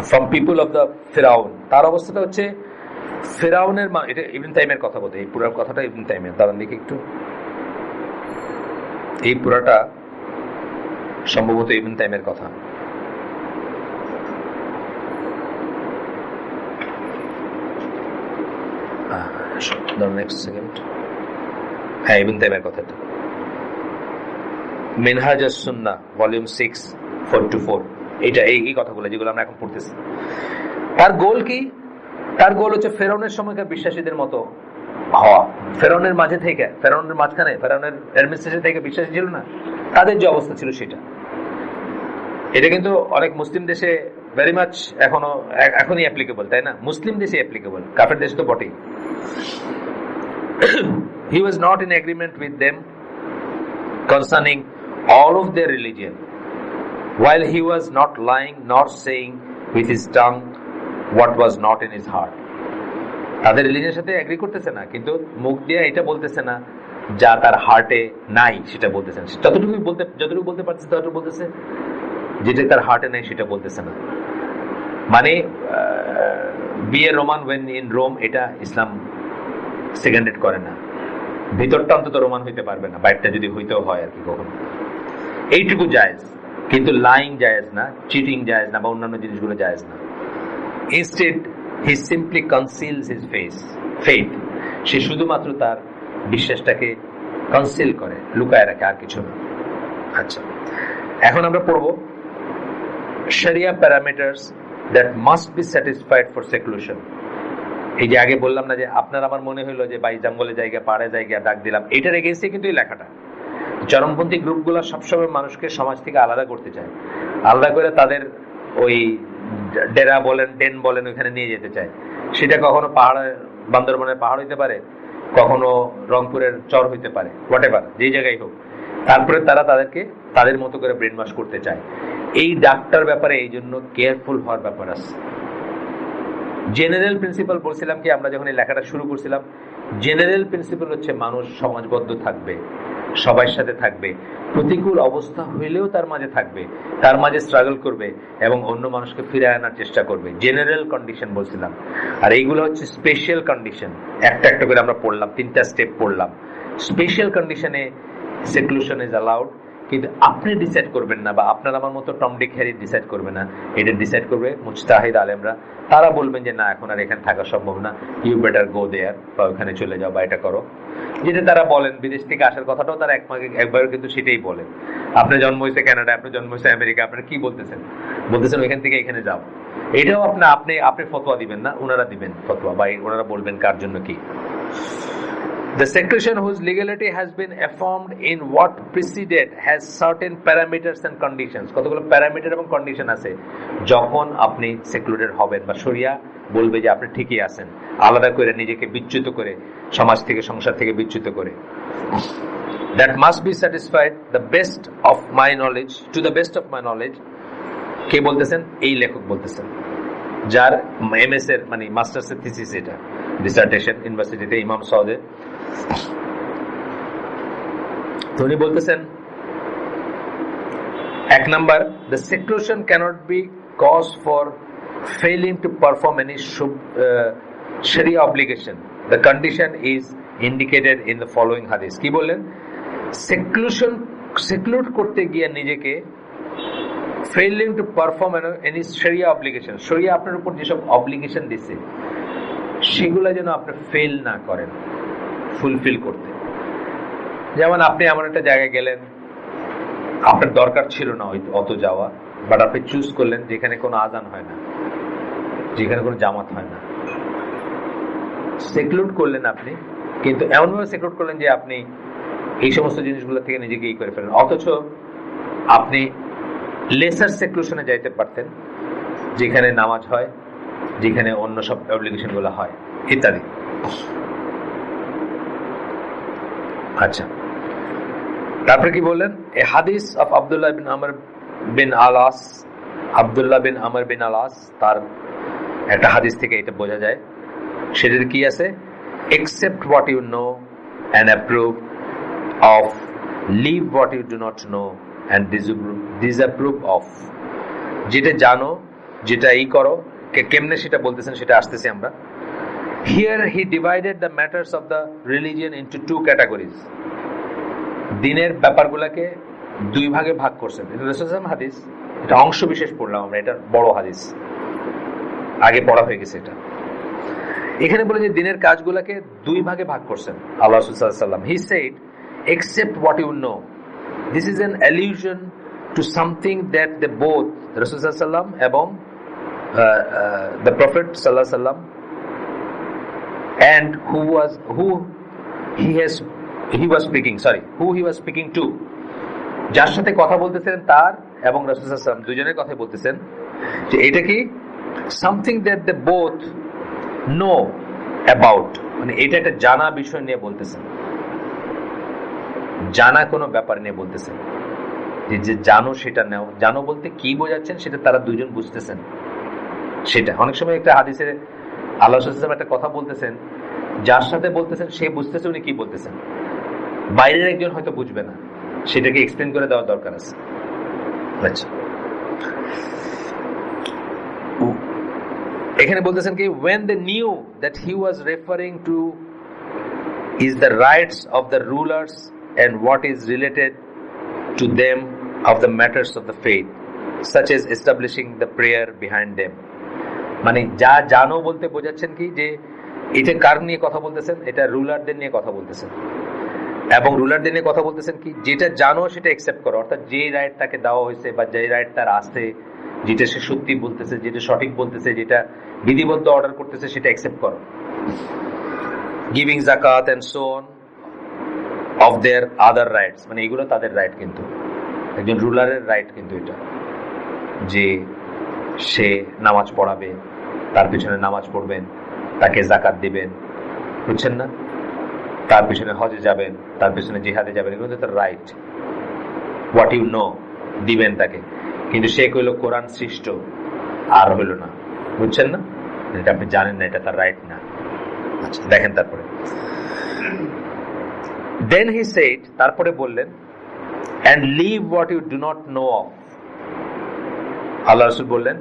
A: from people of the Firaun। তার অবস্থাটা হচ্ছে ফেরাউনের, এটা ইবনে তাইমিয়ার কথা বলতে, এই পুরো কথাটা ইবনে তাইমিয়ার, দাঁড়ান দেখি একটু, এই পুরাটা সম্ভবত ইবনে তাইমিয়ার কথা। নেক্সট সেকেন্ড, হ্যাঁ ইবনে তাইমিয়ার কথাটা, মিনহাজ আস-সুন্নাহ ভলিউম 6 4-4, এটা এই কথাগুলো যেগুলো আমরা এখন পড়তেছি। তার গোল কি? তার গোল হচ্ছে ফেরাউনের সময়কার বিশ্বাসীদের মতো হওয়া। ফেরাউনের মাঝে থেকে, ফেরাউনের মাঝখানে, ফেরাউনের অ্যাডমিনিস্ট্রেশন থেকে বিশ্বাসী ছিল না, তাদের যে অবস্থা ছিল সেটা। এটা কিন্তু অনেক মুসলিম দেশে ভেরি মাচ এখনই অ্যাপ্লিকেবল, তাই না? মুসলিম দেশে অ্যাপ্লিকেবল, কাফের দেশে তো বটেই। He was not in agreement with them concerning all of their religion, while he was not lying nor saying with his tongue what was not in his heart। তাদের রিলিজিয়নের সাথে এগ্রি করতেছে না, কিন্তু মুখ দিয়ে এটা বলতেছে না যা তার হার্টে নাই, সেটা বলতেছে না। যতটুকু বলতে পারতেছে ততটুকু বলতেছে, যেটা তার হার্টে নাই সেটা বলতেছে না। মানে be a Roman when in Rome, এটা ইসলাম সেকেন্ডেড করে না। ভিতরটা অন্তত রোমান হইতে পারবে না, বাইরটা যদি হইতেও হয় আর কি কখনো। এইটুকু জায়েজ, কিন্তু লাইং জায়েজ না, চিটিং জায়েজ না, বা অন্যান্য জিনিসগুলো জায়েজ না। ইনস্টেড হি সিম্পলি কনসিলস হিজ ফেথ। সে শুধুমাত্র তার বিশ্বাসটাকে কনসিল করে, লুকায় রাখে, আর কিছু না। আচ্ছা, এখন আমরা পড়বো sharia parameters that must be satisfied for speculation. এই যে আগে বললাম না যে আপনার আমার মনে হইলো যে ভাই জঙ্গলে জায়গা, পাহাড়ে জায়গা, ডাক দিলাম, এটার এগেইনস্টে কিন্তু এই লেখাটা। চরমপন্থী গ্রুপগুলো সবসময় মানুষকে সমাজ থেকে আলাদা করতে চায়, আলাদা করে তাদের ওই ডেরা বলেন, ডেন বলেন, ওইখানে নিয়ে যেতে চায়। সেটা কখনো পাহাড়ে, বান্দরবনের পাহাড় হইতে পারে, কখনো রংপুরের চর হইতে পারে, হোয়াটএভার, যেই জায়গায় হোক। তারপরে তারা তাদেরকে তাদের মতো করে ব্রেন ওয়াশ করতে চায়। এই ডাক্তার ব্যাপারে এই জন্য কেয়ারফুল হওয়ার ব্যাপার আছে। জেনারেল প্রিন্সিপাল বলছিলাম কি, আমরা যখন এই লেখাটা শুরু করছিলাম, জেনারেল প্রিন্সিপাল হচ্ছে মানুষ সমাজবদ্ধ থাকবে, সবার সাথে থাকবে, প্রতিকূল অবস্থা হইলেও তার মাঝে থাকবে, তার মাঝে স্ট্রাগল করবে এবং অন্য মানুষকে ফিরে আনার চেষ্টা করবে। জেনারেল কন্ডিশন বলছিলাম। আর এইগুলো হচ্ছে স্পেশাল কন্ডিশন। একটা একটা করে আমরা পড়লাম, 3টা স্টেপ পড়লাম। স্পেশাল কন্ডিশনে সেক্লুশন ইজ অ্যালাউড, কিন্তু আপনি ডিসাইড করবেন না, বা আপনার আমার মতো টম ডিক হ্যারি ডিসাইড করবে না। এটা ডিসাইড করবে মুজতাহিদ আলেমরা। তারা বলবেন যে না, এখন আর এখানে থাকা সম্ভব না, ইউ বেটার গো দেয়ার, বা ওখানে চলে যাও, বা এটা করো। যেটা তারা বলেন, বিদেশ থেকে আসার কথাটাও তারা একবার কিন্তু সেটাই বলেন। আপনি জন্ম হয়েছে কানাডা, আপনি জন্ম হয়েছে আমেরিকা, আপনারা কি বলতেছেন? বলতেছেন ওইখান থেকে এখানে যাও। এটাও আপনি ফতোয়া দিবেন না, ওনারা দিবেন ফতোয়া, বা ওনারা বলবেন কার জন্য কি। The seclusion whose legality has been affirmed in what preceded has certain parameters and conditions. কতগুলো প্যারামিটার এবং কন্ডিশন আছে যখন আপনি সেক্লুডেড হবেন, বা শরিয়া বলবে যে আপনি ঠিকই আছেন, আলাদা করে নিজেকে বিচ্যুত করে, সমাজ থেকে, সংসার থেকে বিচ্যুত করে। That must be satisfied the best of my knowledge, to the best of my knowledge. কে বলতেছেন? এই লেখক বলতেছেন, যার এমএস এর মানে মাস্টার্স এর থিসিস, এটা ডিসার্টেশন ইউনিভার্সিটিতে ইমাম সাউদে। তো উনি বলতেছেন, 1 number, the seclusion cannot be cause for failing to perform any sharia obligation. The condition is indicated in the following hadith. কি বললেন? সেক্লুড করতে গিয়ে নিজেকে failing to perform any sharia obligation, শরিয়া আপনার উপর যেসব অব্লিগেশন দিছে সেগুলো যেন আপনি ফেল না করেন ফুলফিল করতে। যেমন আপনি এমন একটা জায়গায় গেলেন, আপনার দরকার ছিল না অত যাওয়া, বাট আপনি চুজ করলেন যেখানে কোনো আজান হয় না, যেখানে কোনো জামাত হয় না, সেক্লুড করলেন আপনি, কিন্তু এমনভাবে সেক্লুড করলেন যে আপনি এই সমস্ত জিনিসগুলো থেকে নিজেকে করে ফেলেন। অথচ আপনি লেসার সেক্লুশনে যাইতে পারতেন, যেখানে নামাজ হয়, যেখানে অন্য সব অব্লিগেশন গুলো হয়, ইত্যাদি। আচ্ছা, তারপরে কি বললেন? এ হাদিস অফ আব্দুল্লাহ বিন আমর বিন আলাস, তার একটা হাদিস থেকে এটা বোঝা যায়। সেটার কি আছে? accept what you know and approve of, leave what you do not know and disapprove of. যেটা জানো, যেটা করো, কেমনে সেটা বলতেছেন, সেটা আসতেছি আমরা। Here he divided the matters of the religion into 2 categories. দিনের ব্যাপারগুলোকে 2 ভাগে ভাগ করছেন। এটা রাসূলুল্লাহ হাদিস, এটা অংশ বিশেষ পড়লাম আমরা, এটা বড় হাদিস, আগে পড়া হয়ে গেছে এটা। এখানে বলে যে দিনের কাজগুলোকে 2 ভাগে ভাগ করছেন আল্লাহ রাসূল সাল্লাল্লাহু আলাইহি ওয়াসাল্লাম। He said, accept what you know. This is an allusion to something that they both, Rasul sallallahu alaihi wasallam এবং the Prophet sallallahu alaihi wasallam, and who he was speaking to, যার সাথে কথা বলতেছেন তার এবং রাসূল সাল্লাল্লাহু আলাইহি ওয়াসাল্লাম দুজনের কথাই বলতেছেন, যে এটা কি something that they both know about, মানে এটা একটা জানা বিষয় নিয়ে বলতেছেন, জানা কোনো ব্যাপার নিয়ে বলতেছেন, যে জানো সেটা নাও। জানো বলতে কি বোঝাচ্ছেন সেটা তারা দুজন বুঝতেছেন। সেটা অনেক সময় একটা হাদিসে আল্লাহ রাসূল সাল্লাল্লাহু আলাইহি ওয়াসাল্লাম একটা কথা বলতেছেন, যার সাথে বলতেছেন সে বুঝতেছে উনি কি বলতেছেন, বাইরের একজন হয়তো বুঝবে না, সেটাকে এক্সপ্লেন করে দেওয়ার দরকার আছে। আচ্ছা, এখানে বলতেছেন কি, when they knew that he was referring to is the rights of the rulers and what is related to them of the matters of the faith, such as establishing the prayer behind them. মানে যা জানো বলতে বোঝাচ্ছেন কি, যে এটা কার নিয়ে কথা বলতেছেন? এটা রুলারদের নিয়ে কথা বলতেছেন, এবং রুলারদের নিয়ে কথা বলতেছেন কি, যেটা জানো সেটা অ্যাকসেপ্ট করো, অর্থাৎ যে রাইট তাকে দেওয়া হয়েছে বা যে রাইট তার আছে, যেটা সে সত্যি বলতেছে, যেটা সঠিক বলতেছে, যেটা বিধিবদ্ধ অর্ডার করতেছে, সেটা অ্যাকসেপ্ট করো। গিভিং যাকাত and so on of their other rights, মানে এগুলো তাদের রাইট, কিন্তু একজন রুলারের রাইট কিন্তু এটা, যে সে নামাজ পড়াবে, তার পিছনে নামাজ পড়বেন, তাকে যাকাত দিবেন, বুঝছেন না, তার পিছনে হজে যাবেন, তার পিছনে জিহাদে যাবেন, এগুলো তার রাইট। হোয়াট ইউ নো দিবেন তাকে, কিন্তু সে কইল কোরআন সৃষ্ট, আর হইল না। বুঝছেন না? এটা আপনি জানেন না, এটা তার রাইট না। আচ্ছা, দেখেন তারপরে দেন হি সেড, তারপরে বললেন, and leave what you do not know of. আল্লাহ রাসূল বললেন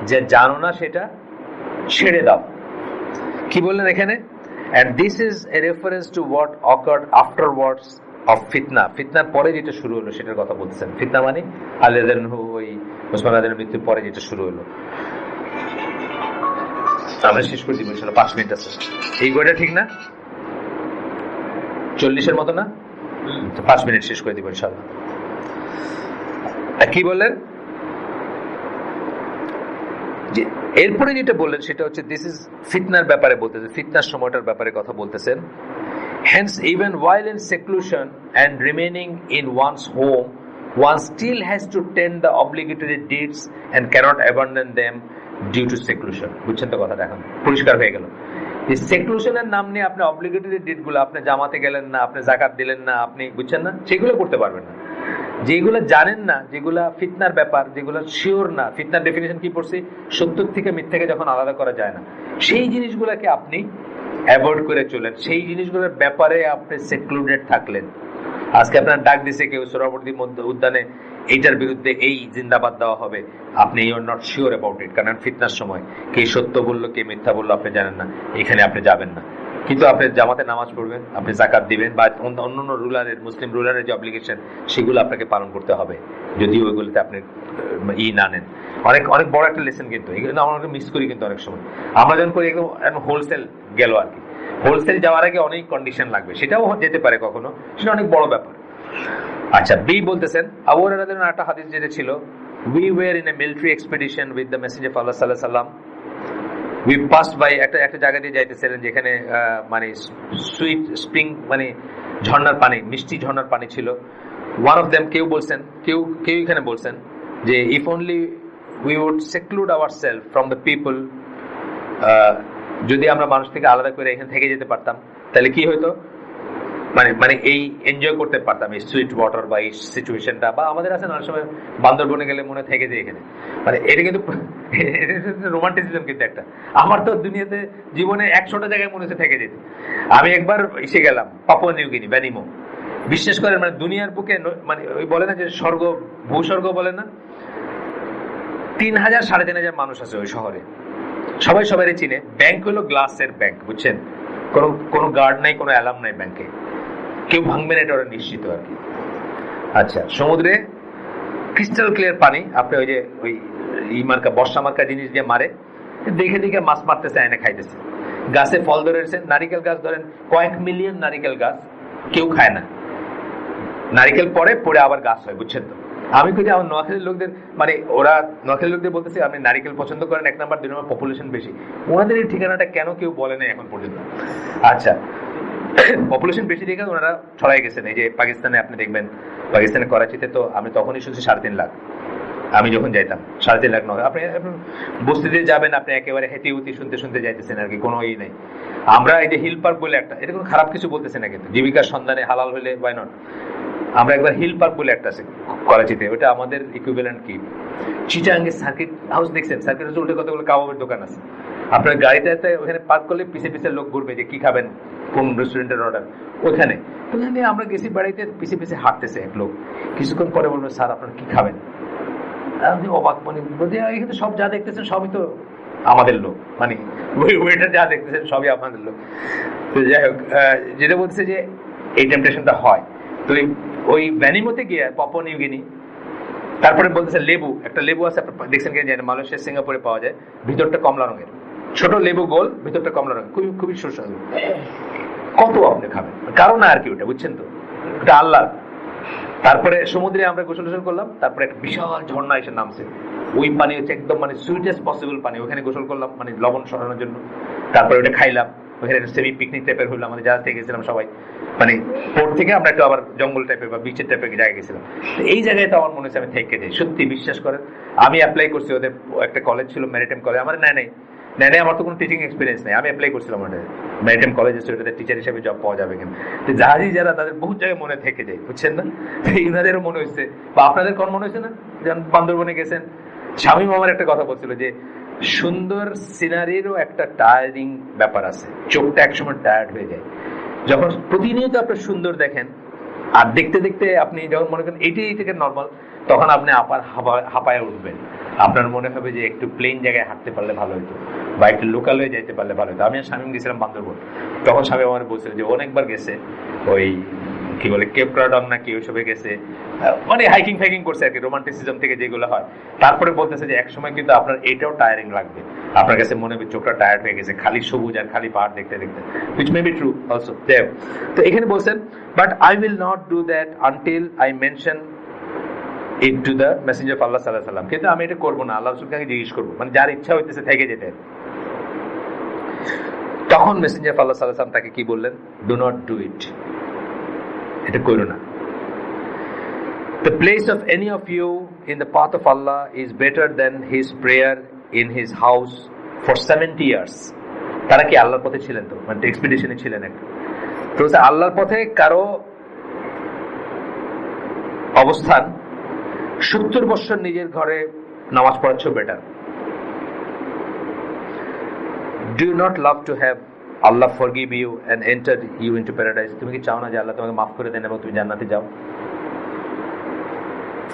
A: যে জানো না সেটা ছেড়ে দাও। কি বললেন এখানে? and this is a reference to what occurred afterwards of fitna. ফিতনার পরে যেটা শুরু হলো সেটার কথা বলতেছেন। ফিতনা মানে আলী রাদিয়াল্লাহু আনহু ওই ওসমান রাদিয়াল্লাহু মৃত্যুর পরে যেটা শুরু হলো। আমরা শেষ করে দিব ইনশাআল্লাহ, 5 মিনিট আছে। এই গোটা ঠিক না? 40-এর মতো না? 5 মিনিট শেষ করে দিব ইনশাআল্লাহ। কি বললেন? যে এরপরে যেটা বললেন সেটা হচ্ছে দিস ইজ ফিতনার ব্যাপারে বলতেছেন, ফিতনার সময়টার ব্যাপারে কথা বলতেছেন। Hence, even while in seclusion and remaining in one's home, one still has to tend the obligatory deeds and cannot abandon them due to seclusion. বুঝছেন তো কথাটা? এখন পরিষ্কার হয়ে গেল। এই সেক্লুশনের নাম নিয়ে আপনি অব্লিগেটরি ডিডগুলো, আপনি জামাতে গেলেন না, আপনি যাকাত দিলেন না, আপনি বুঝছেন না, সেগুলো করতে পারবেন না। যেগুলো জানেন না, যেগুলা ফিতনার ব্যাপার, যেগুলো শিওর না, ফিতনার ডেফিনিশন কি পড়ছি, সত্য থেকে মিথ্যাকে যখন আলাদা করা যায় না, সেই জিনিসগুলোকে আপনি অ্যাভয়েড করে চলেন। সেই জিনিসগুলোর ব্যাপারে আপনি সেক্লুডেড থাকলেন। আজকে আপনার ডাক দিছে কেউ সোহরাওয়ার্দী উদ্যানে এইটার বিরুদ্ধে এই জিন্দাবাদ দেওয়া হবে, আপনি you are not sure about it, কারণ ফিতনার সময় কে সত্য বললো কে মিথ্যা বললো আপনি জানেন না, এখানে আপনি যাবেন না। কিন্তু আপনি জামাতে নামাজ পড়বেন, আপনি যাকাত দিবেন, বা অন্যান্য রুলারের, মুসলিম রুলারের যে অব্লিগেশন সেগুলো আপনাকে পালন করতে হবে, যদি ওইগুলোতে আপনি না নেন। অনেক অনেক বড় একটা লেসন, কিন্তু এগুলো আমরা মিস করি। কিন্তু অনেক সময় আমরা যখন করি একদম হোলসেল গেল আর কি। হোলসেল যাওয়ার আগে অনেক কন্ডিশন লাগবে, সেটাও যেতে পারে কখনো, সেটা অনেক বড় ব্যাপার। আচ্ছা, বি বলতেছেন আবু হুরায়রা রাদিয়াল্লাহু আনহু একটা হাদিস যেটা ছিল, we were in a military expedition with the messenger of Allah sallallahu alaihi wasallam. We passed by একটা জায়গা দিয়ে যাইতেছিলেন যেখানে মানে সুইট স্প্রিং, মানে ঝর্ণার পানি, মিষ্টি ঝর্ণার পানি ছিল। ওয়ান অফ দেম, কেউ এখানে বলছেন যে if only we would seclude ourselves from the people, যদি আমরা মানুষ থেকে আলাদা করে এখানে থেকে যেতে পারতাম তাহলে কি হইতো, মানে এই এনজয় করতে পারতাম এই সুইট ওয়াটার বা এই সিচুয়েশনটা। বা আমাদের আছে না সময় বান্দরবনে গেলে মনে থেকে যায় এখানে, মানে এটা কিন্তু রোমান্টিসিজম। কিন্তু একটা আমার তো দুনিয়াতে জীবনে 100টা জায়গায় মনে হচ্ছে থেকে যেত। আমি একবার এসে গেলাম পাপুয়া নিউ গিনি, ব্যানিমো। বিশ্বাস করেন, মানে দুনিয়ার বুকে, মানে ওই বলে না যে স্বর্গ, ভূস্বর্গ বলে না, 3000 3500 মানুষ আছে ওই শহরে, সবাই সবাই চিনে। ব্যাংক হলো গ্লাসের ব্যাংক, বুঝছেন, কোনো গার্ড নাই, কোনো অ্যালার্ম নাই ব্যাংকে, কেউ ভাঙবে না এটা ওরা নিশ্চিত আর কি। আচ্ছা, সমুদ্রে ক্রিস্টাল ক্লিয়ার পানি, আপনি ওই যে ওই মার্কা, বর্ষা মার্কা জিনিস দিয়ে মারে, দেখে দেখে মাছ মারতেছে, এনে খাইতেছে। গাছে ফল ধরেছেন, নারিকেল গাছ ধরেন, কয়েক মিলিয়ন নারিকেল গাছ, কেউ খায় না। নারিকেল পরে আবার গাছ হয়, বুঝছেন তো। আমি কই যে আমার নোয়াখালীর লোকদের, মানে ওরা নোয়াখালীর লোকদের বলতেছে আপনি নারিকেল পছন্দ করেন 1 নাম্বার, 2 নাম্বার পপুলেশন বেশি। ওনাদের এই ঠিকানাটা কেন কেউ বলে না এখন পর্যন্ত? আচ্ছা, পপুলেশন বেশি দেখে ওনারা ছড়াই গেছেন। এই যে পাকিস্তানে আপনি দেখবেন, পাকিস্তানের করাচিতে তো আমি তখনই শুনছি 3.5 লাখ, আমি যখন যাইতাম 3.5 লাখ নয়। আপনি বস্তিতে যাবেন, আপনি একেবারে হেঁটে উতি শুনতে যাইতেছেন আর কি, কোনো নেই। আমরা এই যে হিল পার্ক বলে একটা, এটা কোনো খারাপ কিছু বলতেছে না, কিন্তু জীবিকার সন্ধানে হালাল হলে ওয়াই নট। আমরা একবার হিল পার্ক বলে একটা আছে করাচিতে, ওটা আমাদের ইকুইভ্যালেন্ট কি চিটাগাঙ্গে সার্কিট হাউস দেখছেন? সার্কিট হাউসে উঠে কতগুলো কাবাবের দোকান আছে। আপনার গাড়িটাতে ওখানে পার্ক করলে পিছে পিছে লোক ঘুরবে যে কি খাবেন, কোন রেস্টুরেন্টের অর্ডার, ওখানে আমরা গেছি বাড়িতে, পিছে পিছে হাঁটতেছে এক লোক। কিছুক্ষণ পরে বলবো স্যার আপনার কি খাবেন? আমি অবাক, মানে এখানে সব যা দেখতেছেন সবই তো আমাদের লোক, মানে ওয়েটার যা দেখতেছেন সবই আপনাদের লোক। তো যাই হোক, যেটা বলছে যে এই টেম্পটেশনটা হয়। তো ওই ভ্যানিমোতে গিয়ে পাপুয়া নিউ গিনি, তারপরে বলতেছে লেবু, একটা লেবু আছে আপনার দেখছেন কিনা জানেন, মালয়েশিয়া সিঙ্গাপুরে পাওয়া যায়, ভিতরটা কমলা রঙের, ছোট লেবু গোল, ভিতরটা কমলা রঙের, খুবই সুস্বাদু। কত আপনি খাবেন, কারণ আর কি ওটা, বুঝছেন তো, ওটা আল্লাহ। তারপরে সমুদ্রে আমরা গোসল করলাম, তারপরে একটা বিশাল ঝর্ণা এসে নামছে, ওই পানি হচ্ছে একদম মানে সুইটেস্ট পসিবল পানি, ওখানে গোসল করলাম মানে লবণ সরানোর জন্য। তারপরে ওটা খাইলাম, ওখানে একটা সেমি পিকনিক টাইপের হলো, আমাদের জাহাজ থেকে গেছিলাম সবাই, মানে পোর্ট থেকে আমরা একটু আবার জঙ্গল টাইপের বা বিচের টাইপের জায়গায় গেছিলাম। এই জায়গায় তো আমার মনে হচ্ছে আমি থেকে যাই, সত্যি বিশ্বাস করেন। আমি অ্যাপ্লাই করছি, ওদের একটা কলেজ ছিল ম্যারিটাইম কলেজ, আমার নাই না আমার তো কোনো টিচিং এক্সপিরিয়েন্স নেই, আমি অ্যাপ্লাই করছিলাম ওটা ম্যারিটাইম কলেজে, সেটাতে টিচার হিসেবে জব পাওয়া যাবে কিনা। তো জাহাজি যারা তাদের বহু জায়গায় মনে থেকে যায়, বুঝছেন না? ইনাদেরও মনে হয়েছে, বা আপনাদের কোন মনে হয়েছে না, যেমন বান্দরবনে গেছেন, শামীম আমার একটা কথা বলছিল যে সুন্দর সিনারিরও একটা টায়ারিং ব্যাপার আছে, চোখটা একসময় টায়ার্ড হয়ে যায়। যখন প্রতিনিয়ত আপনি সুন্দর দেখেন আর দেখতে দেখতে আপনি যখন মনে করেন এইটাই থেকে নর্মাল, তখন আপনি আপার হাঁপায় উঠবেন, আপনার মনে হবে যে একটু প্লেন জায়গায় হাঁটতে পারলে ভালো হতো, বা একটু লোকাল হয়ে যাইতে পারলে ভালো হতো। আমি আর শামীম গেছিলাম বান্দরবন, তখন শামীম আমার বলছিল যে অনেকবার গেছে ওই কি বলে কেপ ক্রাডন না কি ওইসবে গেছে, মানে হাইকিং ফাইকিং করছে আর কি, রোমান্টিসিজম থেকে যেগুলো হয়। তারপরে বলতেছে যে একসময় কিন্তু আপনার এটাও টায়ারিং লাগবে, আপনার কাছে মনে হবে চোখটা টায়ার্ড হয়ে গেছে খালি সবুজ আর খালি পাহাড় দেখতে দেখতে, which may be true also there. তো এখানে বলছেন but I will not do that until I mention it to the messenger of Allah sallallahu alaihi wasallam. কিন্তু আমি এটা করব না, আল্লাহ রাসূলকে আগে জিজ্ঞেস করব, মানে যার ইচ্ছা হইতেছে থেকে যেতে। তখন মেসেঞ্জার অফ আল্লাহ সাল্লাল্লাহু আলাইহি ওয়াসাল্লাম তাকে কি বললেন? ডু নট ডু ইট, এটা করো না। The place of any of you in the path of Allah is better than his prayer in his house for 70 years. তারা কি আল্লাহর পথে ছিলেন? তো মানে এক্সপেডিশনে ছিলেন একটা, তো আল্লাহর পথে কারো অবস্থান 70 বছর নিজের ঘরে নামাজ পড়াচ্ছ better. Do you not love to have Allah forgive you and enter you into paradise? তুমি কি চাও না যে আল্লাহ তোমাকে মাফ করে দেন এবং তুমি জান্নাতে যাও?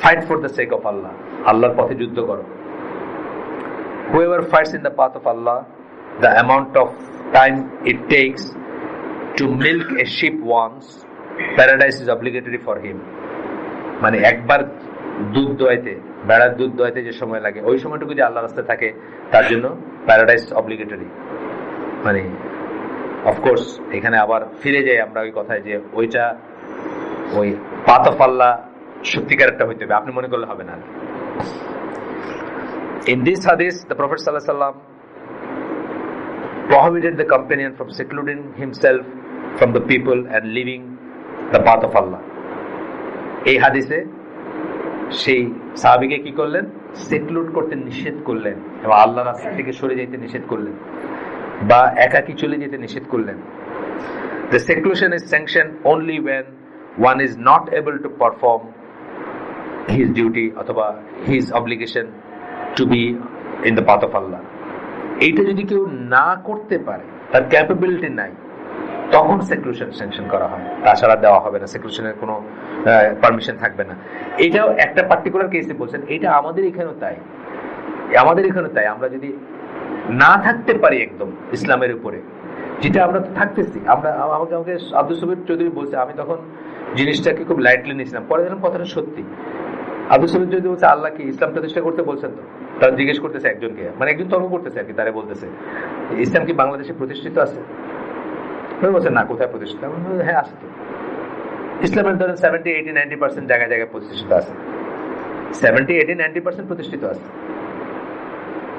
A: Fight for the sake of Allah. আল্লাহর পথে যুদ্ধ করো। Whoever fights in the path of Allah, the amount of time it takes to milk a sheep once, paradise is obligatory for him. মানে একবার দুধ দোয়াইতে, ভেড়ার দুধ দোয়াইতে যে সময় লাগে, ওই সময়টুকু যে আল্লাহর রাস্তায় থাকে তার জন্য প্যারাডাইস অব্লিগেটরি। মানে অফকোর্স এখানে আবার ফিরে যাই আমরা ওই কথায় যে ওইটা ওই পাথ অফ আল্লাহ সত্যিকার একটা হইতে হবে, আপনি মনে করলে হবে না। In this hadith, the Prophet sallallahu alaihi wasallam prohibited the companion from secluding himself from the people and living the path of Allah. এই হাদিসে সেই সাহাবীকে কি করলেন? সেক্লুড করতে নিষেধ করলেন এবং আল্লাহর রাস্তা থেকে সরে যেতে নিষেধ করলেন, বা একাকী চলে যেতে নিষেধ করলেন। The seclusion is sanctioned only when one is not able to perform his duty অথবা his obligation to be in the path of Allah. এইটা যদি কেউ না করতে পারে, তার ক্যাপাবিলিটি নাই, তখন সেক্লুশন স্যাংশন করা হয়, তাছাড়া দেওয়া হবে না, সেক্লুশনের কোনো পারমিশন থাকবে না। এটাও একটা পার্টিকুলার কেসে বলছেন, এটা আমাদের এখানেও তাই, আমাদের এখানেও তাই। আমরা যদি না থাকতে পারি একদম ইসলামের উপরে, যেটা আমরা তো থাকতেছি, আমরা আমাকে আব্দুল সবির চৌধুরী বলছে, আমি তখন জিনিসটাকে খুব লাইটলি নিয়েছিলাম, পরে দেখলাম কথাটা সত্যি। আব্দুল সবির চৌধুরী বলছে আল্লাহ কি ইসলাম প্রতিষ্ঠা করতে বলছেন? তো তারা জিজ্ঞেস করতেছে একজনকে, মানে একজন তর্ক করতেছে আর কি, তারা বলতেছে ইসলাম কি বাংলাদেশে প্রতিষ্ঠিত আছে? বলছে না, কোথায় প্রতিষ্ঠিত? হ্যাঁ আছে তো, ইসলামের ধরেন 70, 80, 90% জায়গায় জায়গায় প্রতিষ্ঠিত আছে, 70, 80, 90% প্রতিষ্ঠিত আছে।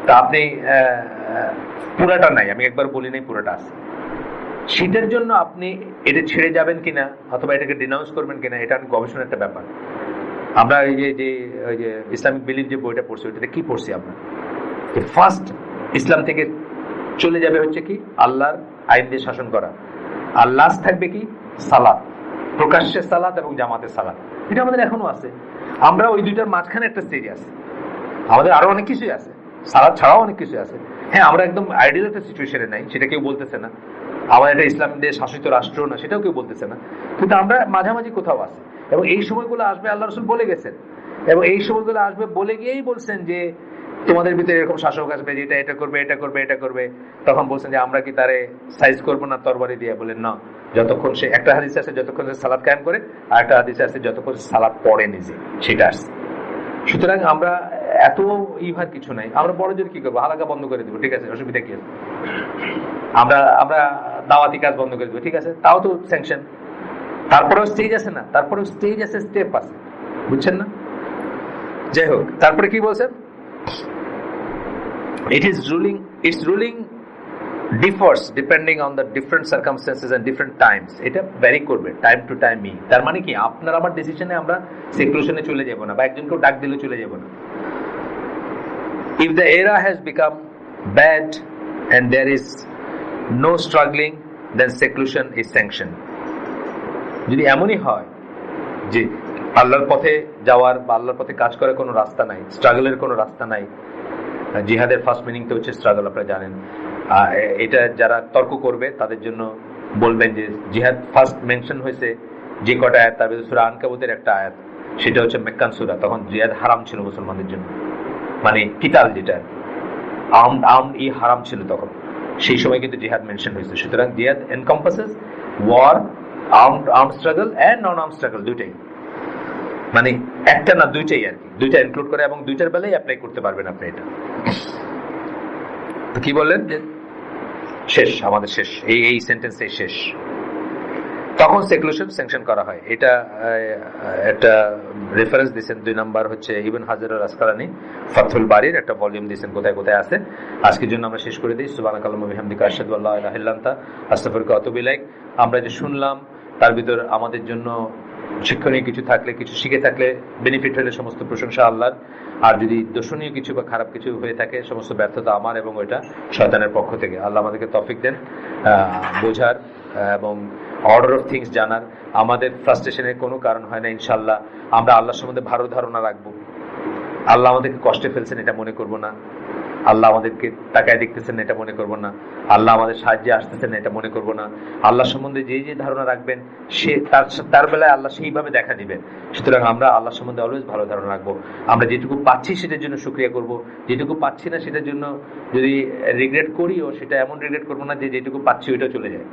A: তা আপনি পুরাটা নাই, আমি একবার বলি নাই পুরাটা আছে, সেটার জন্য আপনি এটা ছেড়ে যাবেন কিনা অথবা এটাকে ডিনাউন্স করবেন কিনা, এটা গবেষণার একটা ব্যাপার। আমরা এই যে ওই যে ইসলামিক বিলিফ যে বইটা পড়ছি, ওইটাতে কি পড়ছি আমরা? ফার্স্ট ইসলাম থেকে চলে যাবে হচ্ছে কি আল্লাহর আইন দিয়ে শাসন করা, আর লাস্ট থাকবে কি সালাত, প্রকাশ্যে সালাত এবং জামাতে সালাত। এটা আমাদের এখনো আছে। আমরা ওই দুইটার মাঝখানে একটা স্টেজ আছে, আমাদের আরো অনেক কিছুই আছে, সালাত ছাড়াও অনেক কিছু আছে। হ্যাঁ, আমরা একদম আইডিয়াল একটা সিচুয়েশনে নাই, সেটা কেউ বলতেছে না। আমার এটা ইসলাম দিয়ে শাসিত রাষ্ট্র না, সেটাও কেউ বলতেছে না, কিন্তু আমরা মাঝামাঝি কোথাও আছে। এবং এই সময়গুলো আসবে, আল্লাহ রাসূল বলে গেছেন, এবং এই সময়গুলো আসবে বলে গিয়েই বলছেন যে তোমাদের ভিতরে এরকম শাসক আসবে যেটা এটা করবে, এটা করবে, এটা করবে। তখন বলছেন যে আমরা কি তারে সাইজ করবো না তরবারি দিয়ে? বলেন না, যতক্ষণ সে, একটা হাদিস আছে যতক্ষণ সে সালাত কায়েম করে, আর একটা হাদিস আছে যতক্ষণ সালাত পড়ে নিজে, সেটা আসছে। সুতরাং আমরা এত ইভার কিছু নাই, আমরা বড় জোর কি করবো, হালাকা বন্ধ করে দেবো, ঠিক আছে, অসুবিধা কি আছে? আমরা দাওয়াতি কাজ বন্ধ করে দেবো, ঠিক আছে, তাও তো স্যাংশন। তারপরেও স্টেজ আছে না, তারপরেও স্টেজ আছে, স্টেপ আছে, বুঝছেন না? যাই হোক, তারপরে কি বলছেন? its ruling differs depending on the different circumstances and different times. এটা ভ্যারি করবে টাইম টু টাইমই। তার মানে কি আপনার আমার ডিসিশনে আমরা সেক্লুশনে চলে যাব না, বা একজনকেও ডাক দিলে চলে যাব না। If the era has become bad and there is no struggling, then seclusion is sanctioned. যদি এমনই হয় যে আল্লাহর পথে যাওয়ার বা আল্লাহর পথে কাজ করার কোনো রাস্তা নাই, স্ট্রাগলের কোনো রাস্তা নাই, জিহাদের ফার্স্ট মিনিং তো হচ্ছে স্ট্রাগল, আপনারা জানেন। এটা যারা তর্ক করবে তাদের জন্য বলবেন যে জিহাদ ফার্স্ট মেনশন হয়েছে যে কটা আয়াত, তার ভিতরে সূরা আনকাবুতের একটা আয়াত, সেটা হচ্ছে মেক্কান সূরা। তখন জিহাদ হারাম ছিল মুসলমানদের জন্য, মানে কিতাল যেটা আর্মড হারাম ছিল তখন, সেই সময় কিন্তু জিহাদ মেনশন হয়েছে। সুতরাং জিহাদ encompasses war, armed struggle and non armed struggle, দুইটাই, মানে একটা না দুইটাই আর কি, দুইটা ইনক্লুড করে এবং দুইটার বেলায় অ্যাপ্লাই করতে পারবেন আপনি। এটা তো কি বললেন যে শেষ, আমাদের শেষ, এই সেন্টেন্সে শেষ। তখন সেকুলেশন স্যাংশন করা হয়। এটা একটা রেফারেন্স দিয়েছেন 2 নাম্বার হচ্ছে ইবন হাজার আল আসকালানি ফাথুল বারির একটা ভলিউম দিয়েছেন, কোথায় কোথায় আছে। আজকের জন্য আমরা শেষ করে দিই। সুবহানাকাল্লাহুম্মা ওয়া বিহামদিকা আশহাদু আল্লা ইলাহা ইল্লা আনতা আস্তাগফিরুকা ওয়া আতুবু ইলাইক। আমরা যে শুনলাম তার ভিতর আমাদের জন্য শিক্ষণীয় কিছু থাকলে, কিছু শিখে থাকলে, বেনিফিট হলে সমস্ত প্রশংসা আল্লাহর। আর যদি দর্শনীয় কিছু বা খারাপ কিছু হয়ে থাকে, সমস্ত ব্যর্থতা আমার এবং ওইটা শয়তানের পক্ষ থেকে। আল্লাহ আমাদেরকে তৌফিক দেন বোঝার এবং অর্ডার অফ থিংস জানার। আমাদের ফ্রাস্ট্রেশনের কোনো কারণ হয় না ইনশাআল্লাহ। আমরা আল্লাহর সম্বন্ধে ভালো ধারণা রাখবো। আল্লাহ আমাদেরকে কষ্টে ফেলছেন এটা মনে করবো না, আল্লাহ আমাদেরকে তাকায় দেখতেছেন এটা মনে করবো না, আল্লাহ আমাদের সাহায্যে আসতেছেন এটা মনে করবো না। আল্লাহ সম্বন্ধে যে যে ধারণা রাখবেন সে তার বেলায় আল্লাহ সেইভাবে দেখা দিবেন। সুতরাং আমরা আল্লাহ সম্বন্ধে অলওয়েজ ভালো ধারণা রাখবো। আমরা যেটুকু পাচ্ছি সেটার জন্য শুকরিয়া করব, যেটুকু পাচ্ছি না সেটার জন্য যদি রিগ্রেট করিও, সেটা এমন রিগ্রেট করবো না যে যেটুকু পাচ্ছি ওইটা চলে যায়,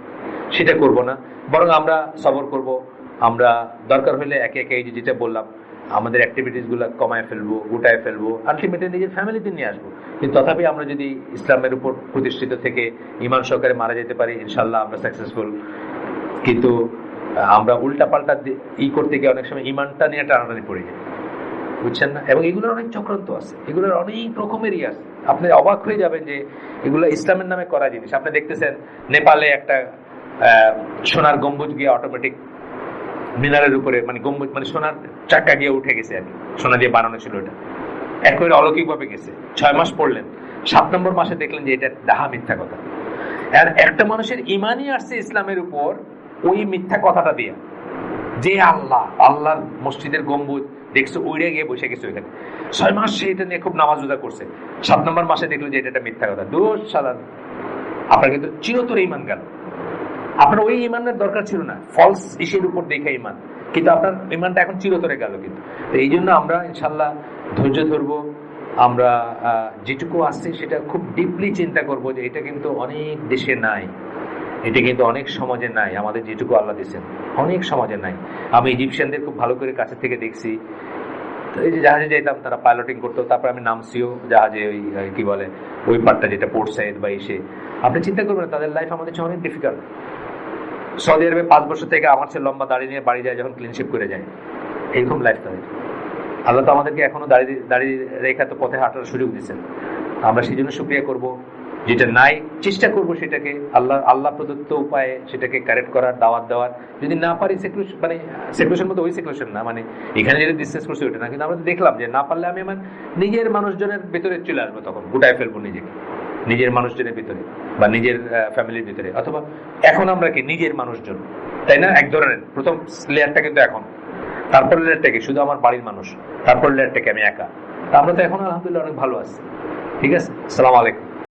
A: সেটা করব না। বরং আমরা সবর করব। আমরা দরকার হলে একে একে এই যেটা বললাম আমাদের অ্যাক্টিভিটিস গুলো কমায় ফেলবো, গোটায় ফেলবো, আলটিমেটলি নিজের ফ্যামিলিতে নিয়ে আসবো। কিন্তু তথাপি আমরা যদি ইসলামের উপর প্রতিষ্ঠিত থেকে ঈমান সহকারে মারা যেতে পারি, ইনশাআল্লাহ আমরা সাকসেসফুল। কিন্তু আমরা উল্টা পাল্টা করতে গিয়ে অনেক সময় ঈমানটা নিয়ে টানাটানি পড়ে যায়, বুঝছেন না? এবং এগুলোর অনেক চক্রান্ত আছে, এগুলোর অনেক রকমেরই আছে। আপনি অবাক হয়ে যাবেন যে এগুলো ইসলামের নামে করা জিনিস। আপনি দেখতেছেন নেপালে একটা সোনার গম্বুজ গিয়ে অটোমেটিক মিনারের উপরে, মানে গম্বুজ মানে সোনার চাক্কা গিয়ে উঠে গেছে আর কি, সোনা দিয়ে বানানো ছিল, এটা একেবারে অলৌকিক ভাবে গেছে। 6 মাস পড়লেন, 7 নম্বর মাসে দেখলেন যে এটা ডাহা মিথ্যা কথা। আর একটা মানুষের ইমানই আসছে ইসলামের উপর ওই মিথ্যা কথাটা দিয়ে, যে আল্লাহর মসজিদের গম্বুজ দেখছো উড়ে গিয়ে বসে গেছে ওইখানে। 6 মাস সে এটা নিয়ে খুব নামাজ রোজা করছে, 7 নম্বর মাসে দেখলো যে এটা মিথ্যা কথা। দোষ সালান, আপনার কিন্তু চিরতরে ইমান গেল। আপনার ওই ইমানের দরকার ছিল না, ফলস ইসের উপর দেখে ইমান, কিন্তু আপনার ইমানটা এখন চিরতরে গেল। কিন্তু তো এই জন্য আমরা ইনশাল্লাহ ধৈর্য ধরবো। আমরা যেটুকু আসছে সেটা খুব ডিপলি চিন্তা করব যে এটা কিন্তু অনেক দেশে নাই, এটা কিন্তু অনেক সমাজে নাই। আমাদের যেটুকু আল্লাহ দিয়েছেন অনেক সমাজে নাই। আমি ইজিপশিয়ানদের খুব ভালো করে কাছে থেকে দেখছি। এই যে জাহাজে যেতাম তারা পাইলটিং করতো, তারপর আমি নামছিও জাহাজে, ওই কি বলে ওই পার্টটা যেটা পোর্ট সাইড বা এসে। আপনি চিন্তা করবেন তাদের লাইফ আমাদের চেয়ে অনেক ডিফিকাল্ট। সৌদি আরবে 5 বছর থেকে আমার চেয়ে লম্বা দাড়ি নিয়ে বাড়ি যায় যখন ক্লিনশিপ করে যায়, এইরকম লাইফ তাদের। আল্লাহ তো আমাদেরকে এখনো দাড়ি রেখা তো পথে হাঁটার সুযোগ দিচ্ছেন। আমরা সেই জন্য শুকরিয়া করবো। যেটা নাই চেষ্টা করবো সেটাকে আল্লাহ প্রদত্ত উপায়ে সেটাকে কারেক্ট করার, দাওয়াত দেওয়ার। যদি না পারি সেকুলেশন, মানে সেকুলেশন মতো ওই সেকুলেশন না, মানে এখানে যেটা ডিসকাস করছি ওইটা না, কিন্তু আমরা দেখলাম যে না পারলে আমি আমার নিজের মানুষজনের ভিতরে চলে আসবো, তখন গোটায় ফেলবো নিজেকে নিজের মানুষজনের ভিতরে বা নিজের ফ্যামিলির ভিতরে। অথবা এখন আমরা কি নিজের মানুষজন, তাই না? এক ধরনের প্রথম লেয়ারটা কিন্তু এখন, তারপর লেয়ারটাকে শুধু আমার বাড়ির মানুষ, তারপর লেয়ারটাকে আমি একা। তা আমরা তো এখন আলহামদুলিল্লাহ অনেক ভালো আছি। ঠিক আছে, আসসালামু আলাইকুম।